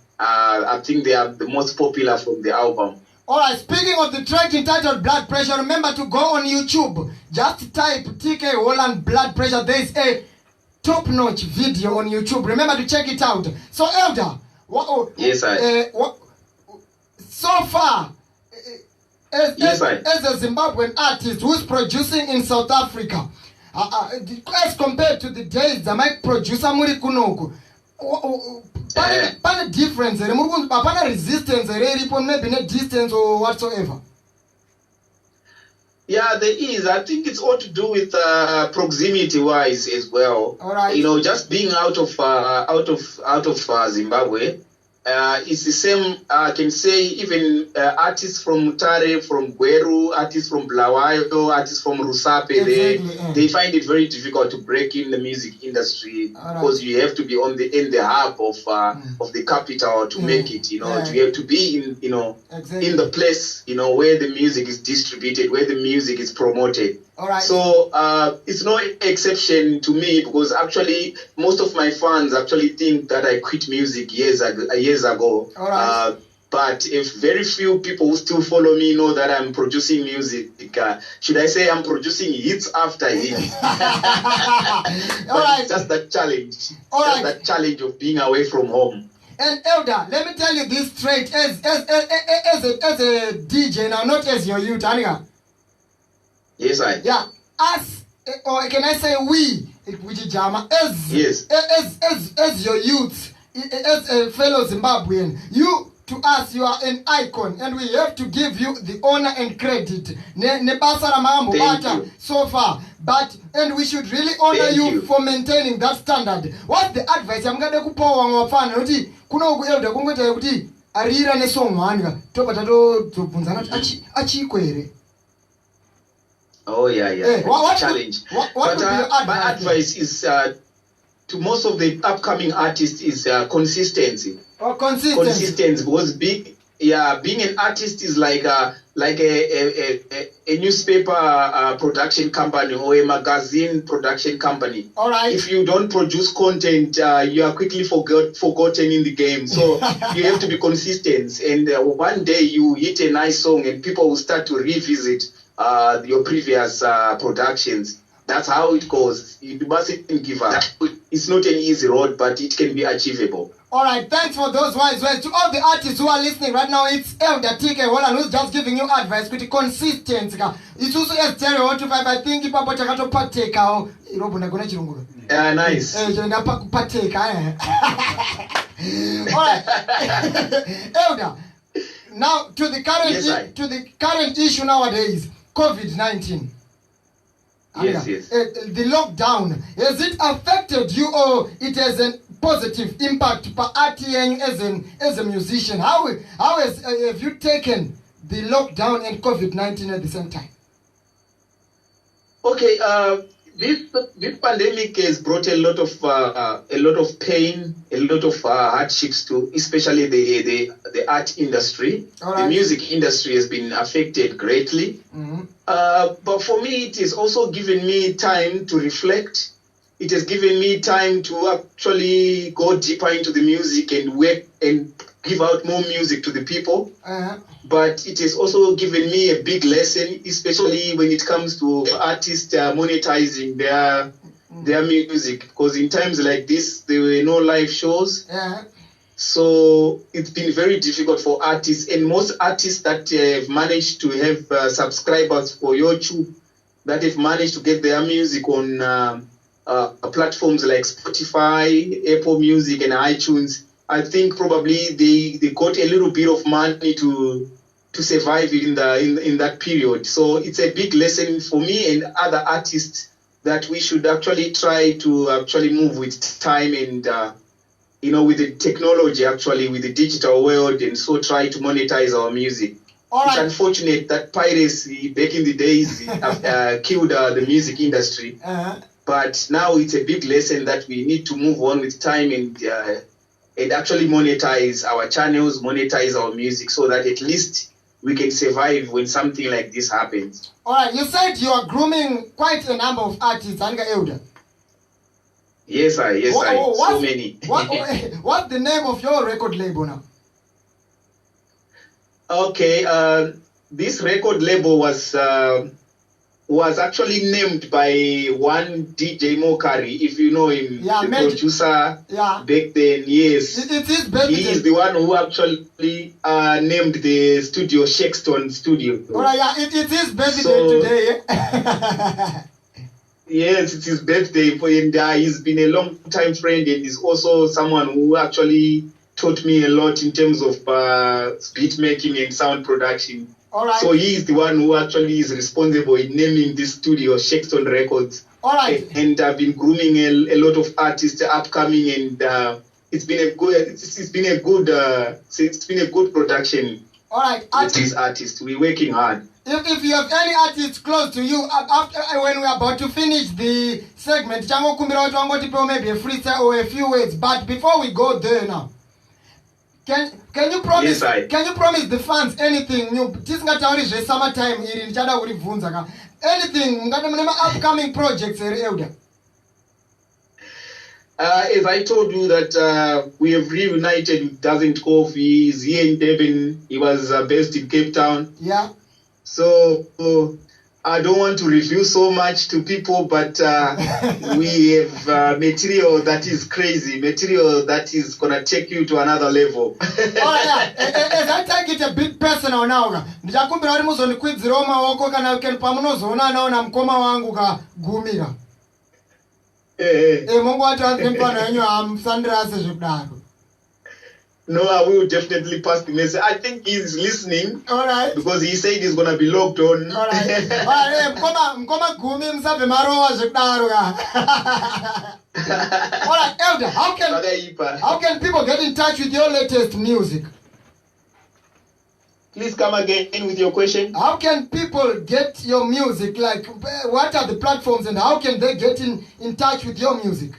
think they are the most popular from the album. Alright, speaking of the track entitled Blood Pressure, remember to go on YouTube. Just type TK Hollun Blood Pressure. There is a top-notch video on YouTube. Remember to check it out. So, Elder, yes, I. So far, as a Zimbabwean artist who's producing in South Africa, as compared to the days that my producer Muri Kunoku, pane difference here, apana resistance here, maybe no distance or whatsoever. Yeah, there is. I think it's all to do with proximity wise as well. All right. Just being out of Zimbabwe, it's the same. I can say even artists from Mutare, from Gweru, artists from Blawayo, artists from Rusape, they find it very difficult to break in the music industry because you have to be in the hub of the capital to make it. You have to be in in the place where the music is distributed, where the music is promoted. So it's no exception to me because actually most of my fans actually think that I quit music years ago. But if very few people who still follow me know that I'm producing music, should I say I'm producing hits after hits? It's just that challenge. That challenge of being away from home. And Elder, let me tell you this straight, as a DJ now, not as your youth, Aniga. Yes, I. Yeah, us, or can I say we, as your youth, as a fellow Zimbabwean, to us, you are an icon, and we have to give you the honor and credit. So far, and we should really honor you for maintaining that standard. What's the advice? I'm gonna go arira ne song manga to bvunzana achikwere. Oh yeah. What challenge. What would be your advice? My advice is to most of the upcoming artists is consistency. Consistency, because being an artist is like a newspaper production company or a magazine production company. All right. If you don't produce content, you are quickly forgotten in the game. So you have to be consistent. And one day you hit a nice song and people will start to revisit your previous productions. That's how it goes. You mustn't give up. It's not an easy road, but it can be achievable. All right, thanks for those wise words. To all the artists who are listening right now, it's Elder TK Hollun who's just giving you advice with the consistency. It's also a stereo 125. I think Papa Chakato Pateka. Nice. All right, Elder. Now to the current issue nowadays, COVID-19. Yes. The lockdown, has it affected you or it has a positive impact for RTN as a musician? How have you taken the lockdown and COVID-19 at the same time? Okay, this pandemic has brought a lot of pain, a lot of hardships to, especially the art industry. Right. The music industry has been affected greatly. Mm-hmm. But for me, it has also given me time to reflect. It has given me time to actually go deeper into the music and work and give out more music to the people. But it has also given me a big lesson, especially when it comes to artists monetizing their music. Because in times like this, there were no live shows. So it's been very difficult for artists. And most artists that have managed to have subscribers for YouTube, that have managed to get their music on platforms like Spotify, Apple Music, and iTunes, I think probably they got a little bit of money to survive in that period. So it's a big lesson for me and other artists that we should actually try to actually move with time and with the technology, actually with the digital world, and so try to monetize our music. Right. It's unfortunate that piracy back in the days killed the music industry. But now it's a big lesson that we need to move on with time and actually monetize our channels, monetize our music, so that at least we can survive when something like this happens. All right, you said you are grooming quite a number of artists, Anga Elder. Yes, so many. What's the name of your record label now? Okay, this record label was actually named by one DJ Mokari, if you know him, the producer back then. Yes, it is he is the one who actually named the studio Shakestone Studio. All right, it is birthday today. Yes, it's his birthday, and he's been a long time friend, and he's also someone who actually taught me a lot in terms of beat making and sound production. All right. So he is the one who actually is responsible in naming this studio Shakestone Records. All right. And I've been grooming a lot of artists upcoming, and it's been a good production. All right, with these artists. We're working hard. If you have any artists close to you, after when we're about to finish the segment, maybe a freestyle or a few words. But before we go there now, can you promise? Yes, can you promise the fans anything new? Summertime anything? Upcoming projects, Elder. As I told you that we have reunited with Doesn't Coffee. He's here in Durban. He was based in Cape Town. Yeah. So I don't want to reveal so much to people, but we have material that is crazy, material that is going to take you to another level. As I take it a bit personal now, ndichakumbira kuti muzondikwidzirawo maoko kana pamunozoona naona mkoma wangu kagumira. Mungu wati mfano wenyu hamsandirase zvekudaro. No, I will definitely pass the message. I think he's listening. All right. Because he said he's going to be logged on. All right. All right. Mkoma gumi msabe marowa zvekudaro ka. All right, Elder, how can people get in touch with your latest music? Please come again with your question. How can people get your music? Like, what are the platforms and how can they get in touch with your music?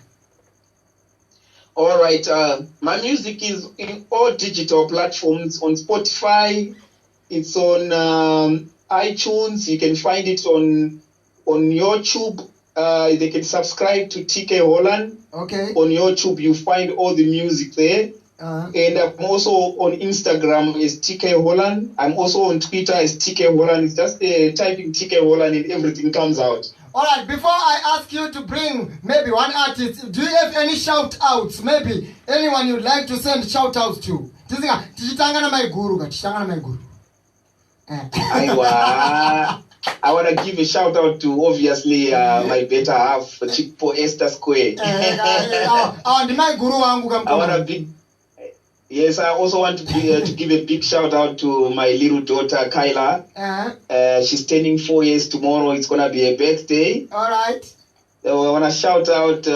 All right. My music is in all digital platforms. On Spotify, it's on iTunes. You can find it on YouTube. They can subscribe to TK Hollun. Okay. On YouTube, you find all the music there. And I'm also on Instagram as TK Hollun. I'm also on Twitter as TK Hollun. It's just typing TK Hollun and everything comes out. All right, before I ask you to bring maybe one artist, do you have any shout-outs? Maybe anyone you'd like to send shout-outs to? I want to give a shout-out to, obviously, my better half, Chipo Esther Square. Yes, I also want to give a big shout-out to my little daughter, Kyla. She's turning 4 years tomorrow. It's going to be a birthday. All right. So I want to shout out,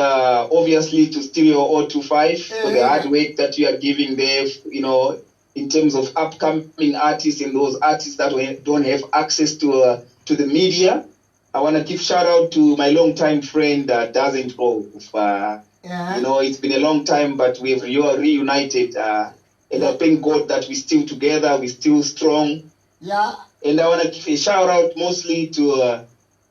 obviously, to Stereo 025 for the hard work that you are giving there, in terms of upcoming artists and those artists that don't have access to the media. I want to give shout-out to my long-time friend, Doesn't Go. It's been a long time, but we've reunited. And I thank God that we're still together, we're still strong. Yeah. And I want to give a shout out mostly to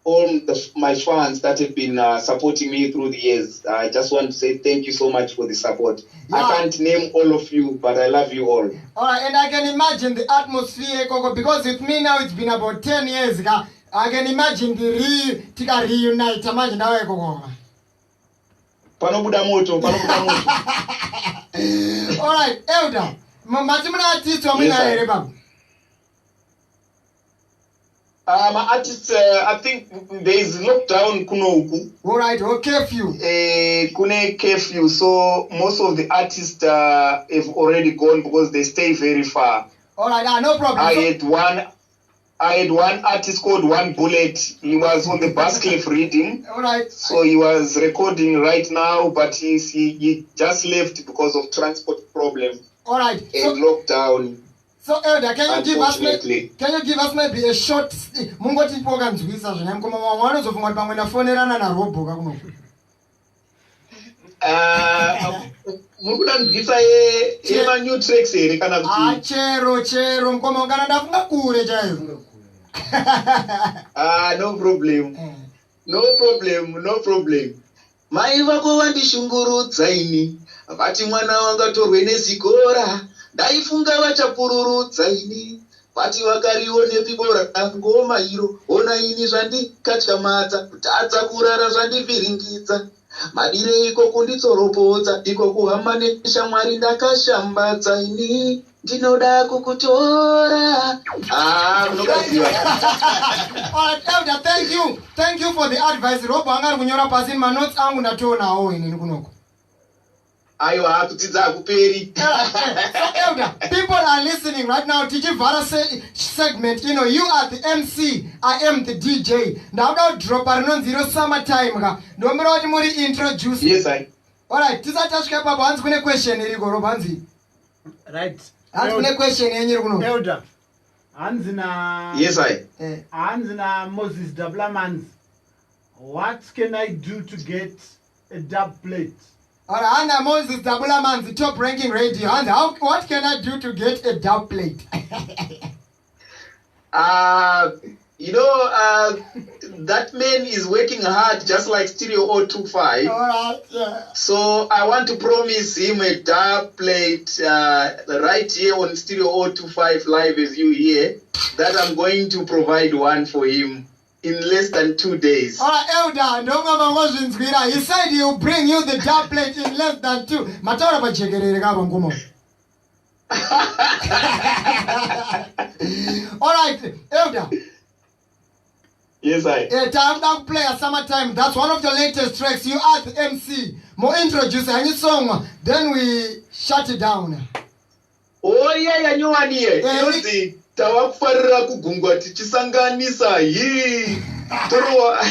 all my fans that have been supporting me through the years. I just want to say thank you so much for the support. Yeah. I can't name all of you, but I love you all. All right, and I can imagine the atmosphere, because with me now it's been about 10 years. I can imagine the reunite. Imagine how I go. Panobuda moto. All right, Elder. Matimuna artist wa mina ereba. My artists, I think there is lockdown kunoku. All right, or curfew. Kune curfew. So most of the artists have already gone because they stay very far. All right, no problem. I had one artist called One Bullet. He was on the bass cliff reading. All right. So he was recording right now, but he just left because of transport problem. All right. And lockdown. So Elder, can you give us maybe a short mungoti program zvisa zvina koma mwana zofunga pamwe na phone rana na robo kakuno. Mukuna nzisa ema new tracks here kana kuti. Chero mkoma ngana ndafunga kure chaizo. No problem. No problem. Mai vako vandishungurudza ini. Vati mwana wanga torwe nezikora. Ndaifunga vachapururudza ini. Vati vakarione pibora ngoma iro. Ona ini zvandikatyamadza. Kutadza kurara zvandivhiringidza. Madire iko kunditsoropodza. Iko kuhamba neshamwari ndakashambadza ini. Ndinoda kukutora. Elder, thank you for the advice. Robo angari kunyora pasi ma notes angu ndatonawo ini kunoko. Aiwa akutidza kuperi. So Elder, people are listening right now. Tichivhara segment, you are the MC, I am the DJ. Ndauda drop rinonzi ro summertime ka. Ndombera kuti muri introduce. Yes, I. Alright, tisatashika papa hanzi kune question iriko robanzi. Right. Hanzi kune question yenyiri kuno. Elder. Hanzi na Yes, I. Hanzi na Moses Dablamans. What can I do to get a dub plate? Alright, Anna Moses Dablamans, top ranking radio. And what can I do to get a dub plate? That man is working hard just like Stereo 025. Alright, yeah. So I want to promise him a dub plate right here on Stereo 025 live as you hear, that I'm going to provide one for him in less than 2 days. Alright, Elder, he said he'll bring you the dub plate in less than 2. Matara pachekerere kaba ngumo. Alright, Elder. Yes, I. Time Down Play at Summertime. That's one of the latest tracks. You add the MC, more introduce any song, then we shut it down. Oh yeah, you are here. Yosi, tawakufarira kugungwa tichisanganisa hii. Torowa.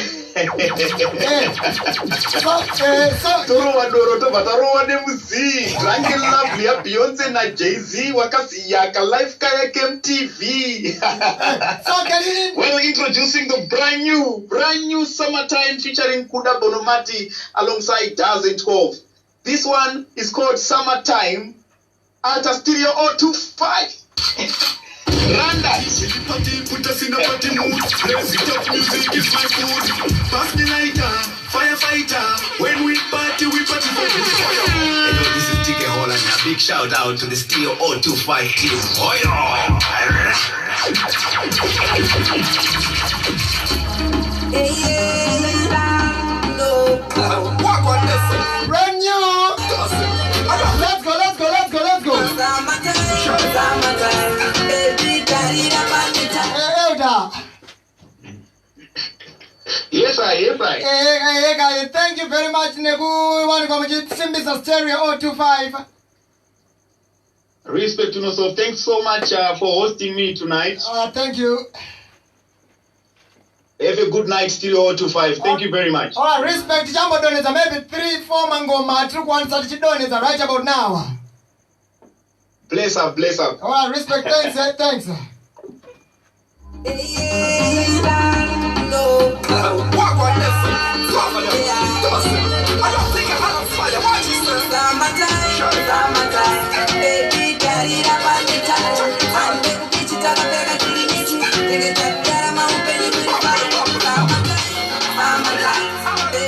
Torowa doro batarowa nemuzi. Rangi Lovely ya Beyonce na Jay-Z wakasiyaka live kaya MTV. Well, introducing the brand new Summertime featuring Kuda Bonomati alongside 2012. This one is called Summertime at a Stereo 025. Randa. Put us in a party mood. Let's top music is my food. Pass me lighter, firefighter. When we party for this fire. Hello, this is TK Hollun. A big shout out to the Stereo 025 team. Walk on this. Brand new. Let's go. Elder. Yes, I. Hey, thank you very much, Nebu. One of Simbisa Stereo 025. Respect to so. Thanks so much for hosting me tonight. Thank you. Have a good night, Stereo 025. Thank you very much. Alright, respect. Jambo doneza maybe 3-4 mango matru one such doneza right about now. Bless up. Alright, respect. Thanks. Walk on this. I don't think I have a fire. Watch this. Summertime, baby, carry that body tight. And then bitch it out of bed and kill it.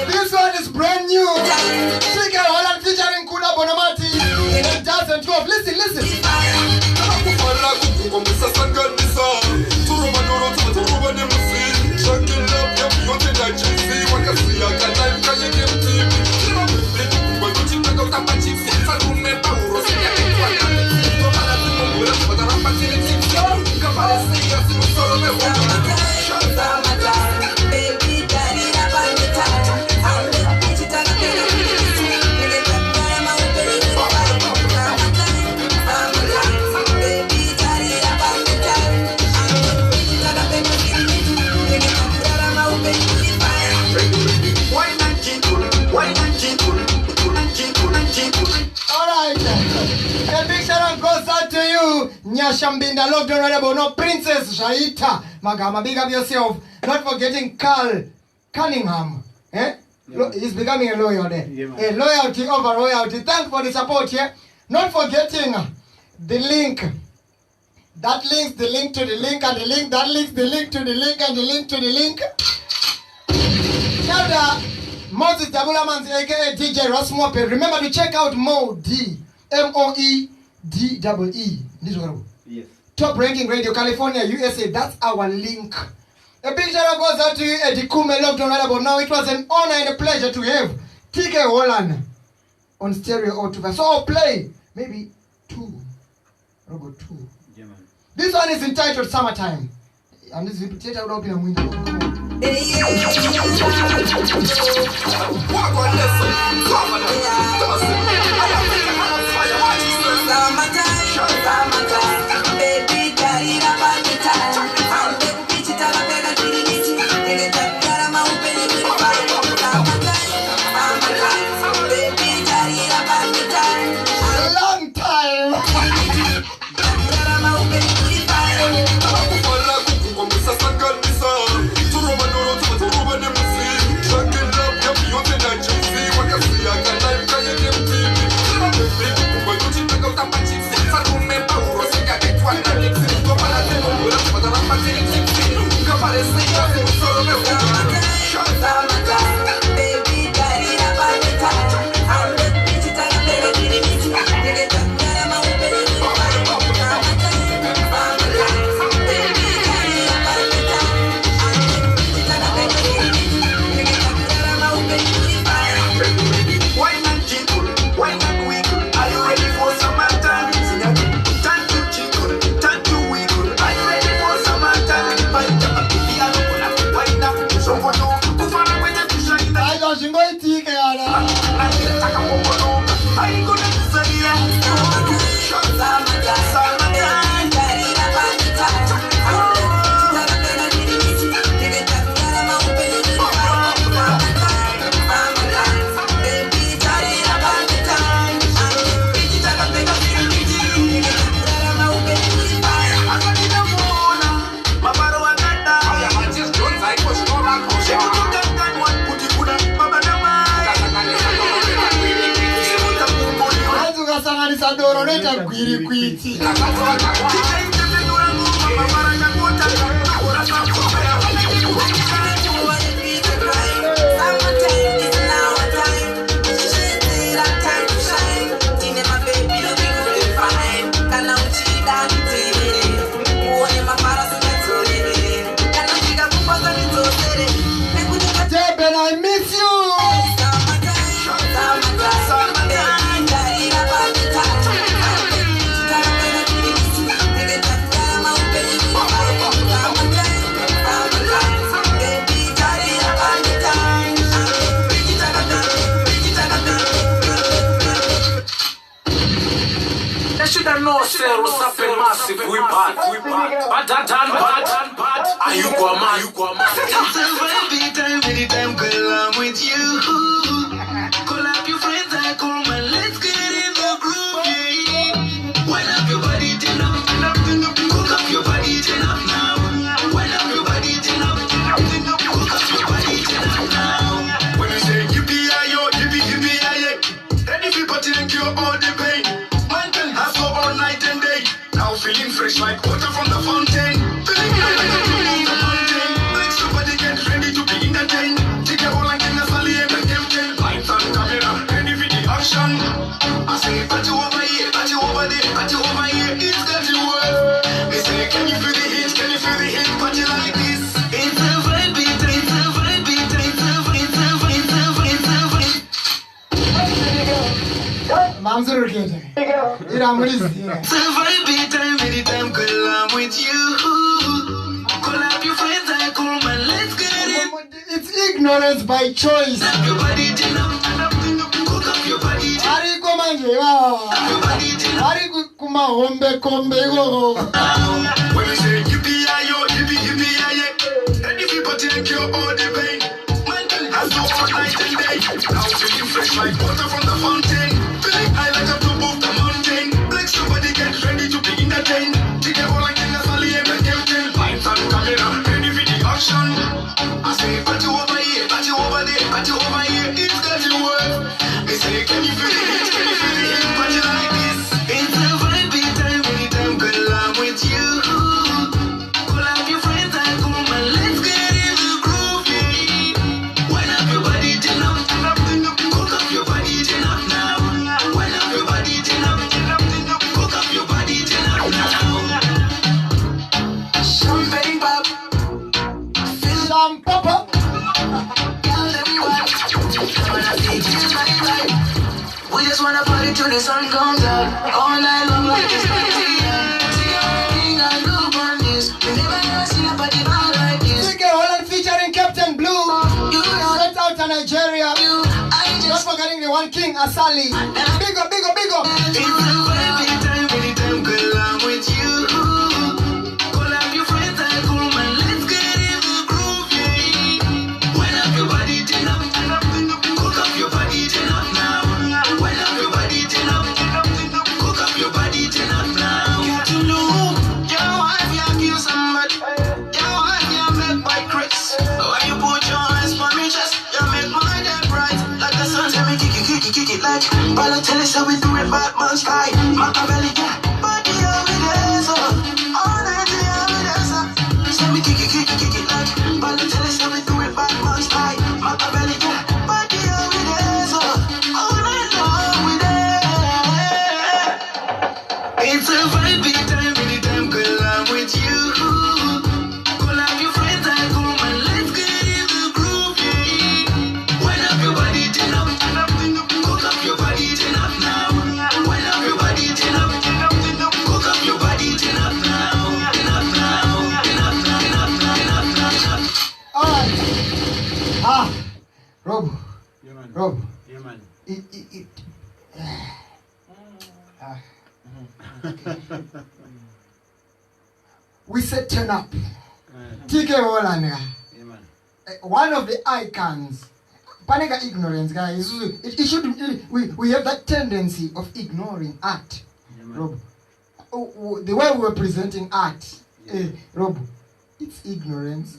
This one is brand new. TK Hollun featuring Kuda Bonomati. In 2012. Listen. Nyashambinda locked honorable no Princess Shaita Magama, big up yourself. Not forgetting Carl Cunningham. He's becoming a lawyer there. Yeah, loyalty over royalty. Thanks for the support here. Not forgetting the link. That links the link to the link and the link that links the link to the link and the link to the link. Elder Moses Dabulamans aka DJ Rasmope. Remember to check out Moedee. MOEDEE. Yes. Top ranking radio, California, USA. That's our link. A big shout out goes out to you, Eddie Kume, locked on about now. It was an honor and a pleasure to have TK Hollun on Stereo 025. So I'll play maybe 2. Robot 2. Yeah, man. This one is entitled Summertime. And this is repeated out in a window. Walk on this. Baby, carry that body tight. And then bitch it out of bed and kill it. Take it up, get 'em out, baby. Baby, carry Kuisa doro neta gwiri kwiti. I miss you. They should have known, sir, what's up in massive, we bad. Bad. Are you go man? It's a very time, anytime, girl, I'm with you. Call up your friends, I call my let's get in the groove, yeah. Wind up your body, turn up. Cook up your body, turn up now. Wind up your body, turn up. Cook up your body, turn up now. When you say yippee-yi-yo, yippee-yi-yo, ready for party and cure all the pain. Man can hustle all night and day. Now feeling fresh like water from the fountain. Feeling high like a blue on the mountain. Like somebody get ready to be entertained. Take a whole like in a valley and a campaign. Lights and camera, ready for the action. I say party over here, party over there, party over here. It's got to work. They say, can you feel the heat? Can you feel the heat? Party like this. It's a vibe, it's a vibe, it's a vibe, it's a vibe, it's a vibe, it's a vibe. Mamzuru kete. Ira mulizi. It's a vibe, time, anytime, girl, I'm with you. Call up your friends, I call my let's get it. It's ignorance by choice. Up your body, turn up. Cook up your body, turn up. Ari komanje Your body, turn up. Ari kuma hombe kombe go. When you say yippee-yi-yo, yippee-yi-yo, ready for party and cure all the pain. Man can hustle all night and day. Now feeling fresh like water from the fountain. Feeling high like a top of the mountain. Like somebody get ready to be entertained. Take a whole like in a valley and a campaign. Lights and camera, ready for the action. I say party over here, party over there, party over here. It's got to work. They say, can you feel the heat? Can you feel the heat? Party like this. It's a vibe, time, anytime, girl, I'm with you. Call up your friends, I call my let's get in the groove, yeah. Wind up your body, turn up. Cook up your body, turn up now. Wind up your body, turn up. Cook up your body, turn up now. Champagne pop. Lam papa. We just wanna party till the sun comes out. All night long like this party. See everything I do on this. We never seen a party vibe like this. Take a Hollun featuring Captain Blue. You know Shout out to Nigeria. I Not just forgetting the one king, Asali. Big up. it's a vibe, time, anytime, girl, I'm with you. Call up your friends, I call my let's get in the groove, yeah. Wind up your body, turn up. Cook up your body, turn up now. Wind up your body, turn up. Cook up your body, turn up now. Got to know, your wife, you kill somebody. Your wife, you make my Chris. When you put your hands on me chest, you make my day bright. Like the sun, tell me kick it like Balotelli, so we do it Batman style. Machiavelli, yeah, body over there, so all night over there, so tell me kick it like Balotelli, so we do it Batman style. Machiavelli, yeah, body over there, so all night over there. It's a vibe, time, anytime, girl, I'm with you. Call up your friends, I call my let's get in the groove, yeah. Wind up your body, turn up. Cook up your body, turn up now. Wind up your body, turn up. Cook up your body, turn up now. Turn up now. Turn up now. Turn up now. Turn up now. Alright. Rob. Yeah, man. Rob. Yeah, man. We said turn up. TK Hollun. Yeah, man. One of the icons. Panic ignorance, guys. It should. We have that tendency of ignoring art. Yeah, man. Rob. The way we were presenting art, Rob, it's ignorance.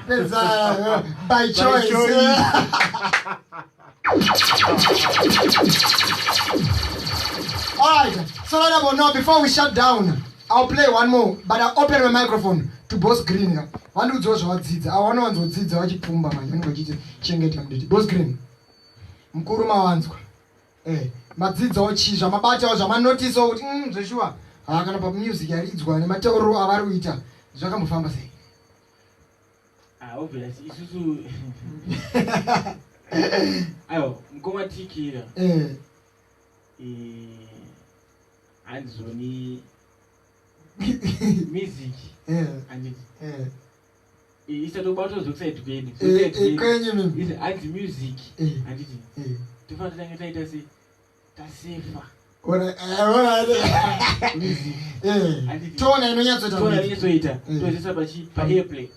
That's by choice. So right about now, before we shut down, I'll play one more, but I'll open my microphone to Boss Green. One who's also what zits. I want to zits. I want to pumba man. I'm going to change it. Boss Green. Mkuruma wanzwa. Madzidza ochisha mabata ozva notice kuti zveshuwa kana pa music yaridzwa nemateuro avari kuita zvakambofamba sei. Obviously isusu ayo mkomatikira anzoni music and isatobata zvokusaidi kwedu is anti music anditi tofanira tanga taita se tasefa tona inonyatsoita tozisa paairplay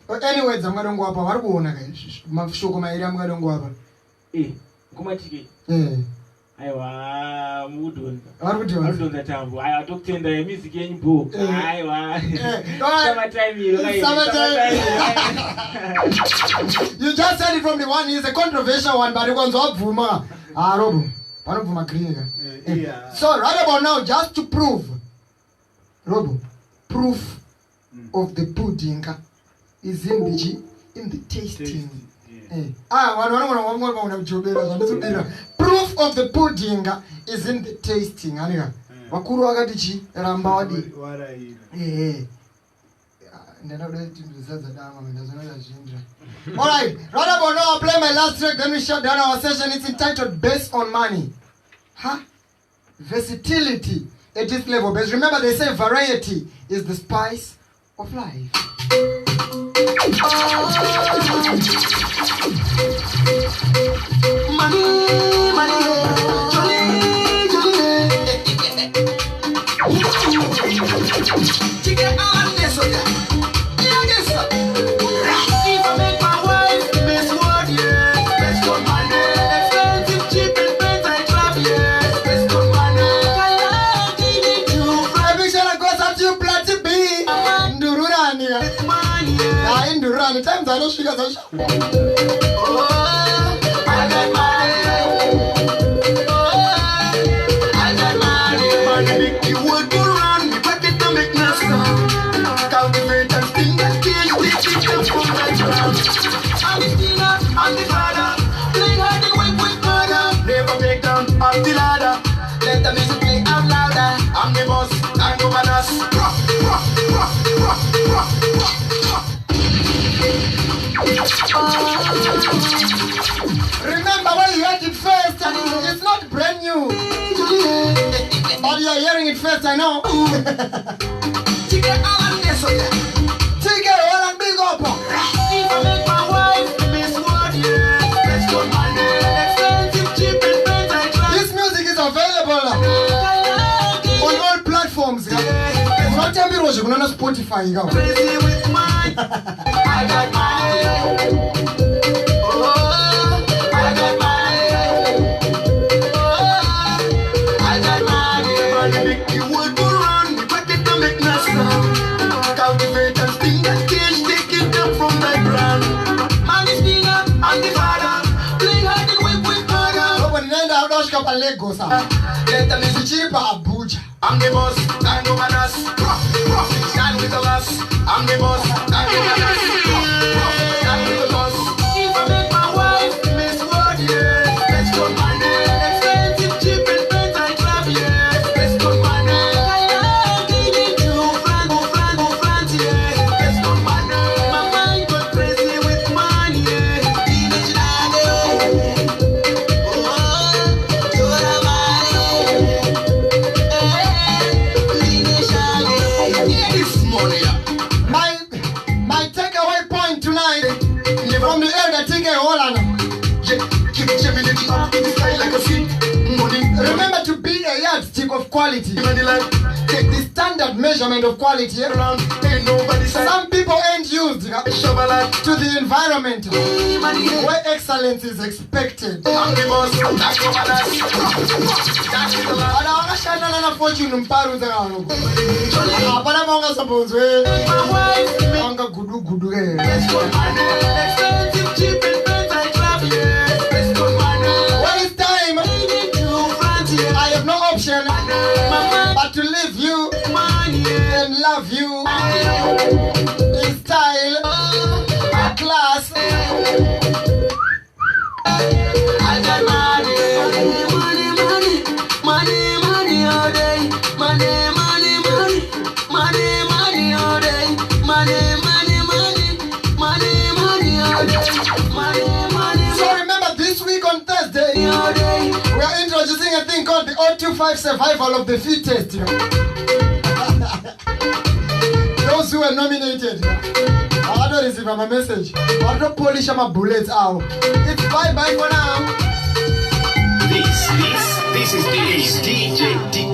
saka anyway dzamwadongo apa vari kuona mashoko mairi amwadongo apa ngomatike aiwa mudonza tambo aiwa tokutenda music yenyu bo aiwa you just said it from the one. He's a controversial one, but it was Bvuma. Robo. Bvuma Green. So right about now, just to prove, Robo, proof of the pudding is in the tasting. Proof of the pudding is in the tasting. Wakuru wakatichi ramba wadi. Alright, right about now I'll play my last track, then we shut down our session. It's entitled Based on Money. Versatility at this level. But remember, they say variety is the spice of life. The times I know she got a shot. I got money. Money make you work go round. Me pocket to make no sound. Cultivate and sting that cage. We keep them from my ground. I'm the Tina, I'm the father. Play hard and work harder. Never break down off the ladder. Let the music play out louder. I'm the boss, I'm the badass. Remember when you heard it first, it's not brand new. But you're hearing it first, I know. Take it all and big up. If I make my wife miss what, let's go money. Expensive, cheap, and friends I try. This music is available on all platforms. Not tell me Roger, we're not Spotify. Crazy with mine. I got money. I got money. Money make you work go round. Me pocket to make no sound. Cultivate and sting that cage. Take it up from my brand. Money's Nina, I'm the father. Play hard and work harder. Open the end out of Lagos. Let the music cheap Abuja. I'm the boss, I'm the badass. Stand with the lass. I'm the boss, I'm the badass. Stand with the boss. If I make my wife miss what, let's go money. Expensive, cheap, and friends I travel, let's go money. I like it to France, let's go money. My mind got crazy with money, Teenage Lado. My takeaway point tonight from the elder TK Hollun. Remember to be a yardstick of quality. Take the standard measurement of quality. Some people ain't used to the environment where excellence is expected. When it's time So remember, this week on Thursday, we are introducing a thing called the 025 survival of the fittest. You know? Those who are nominated. I don't receive my message. I don't polish my bullets out. It's bye-bye for now. This is DJ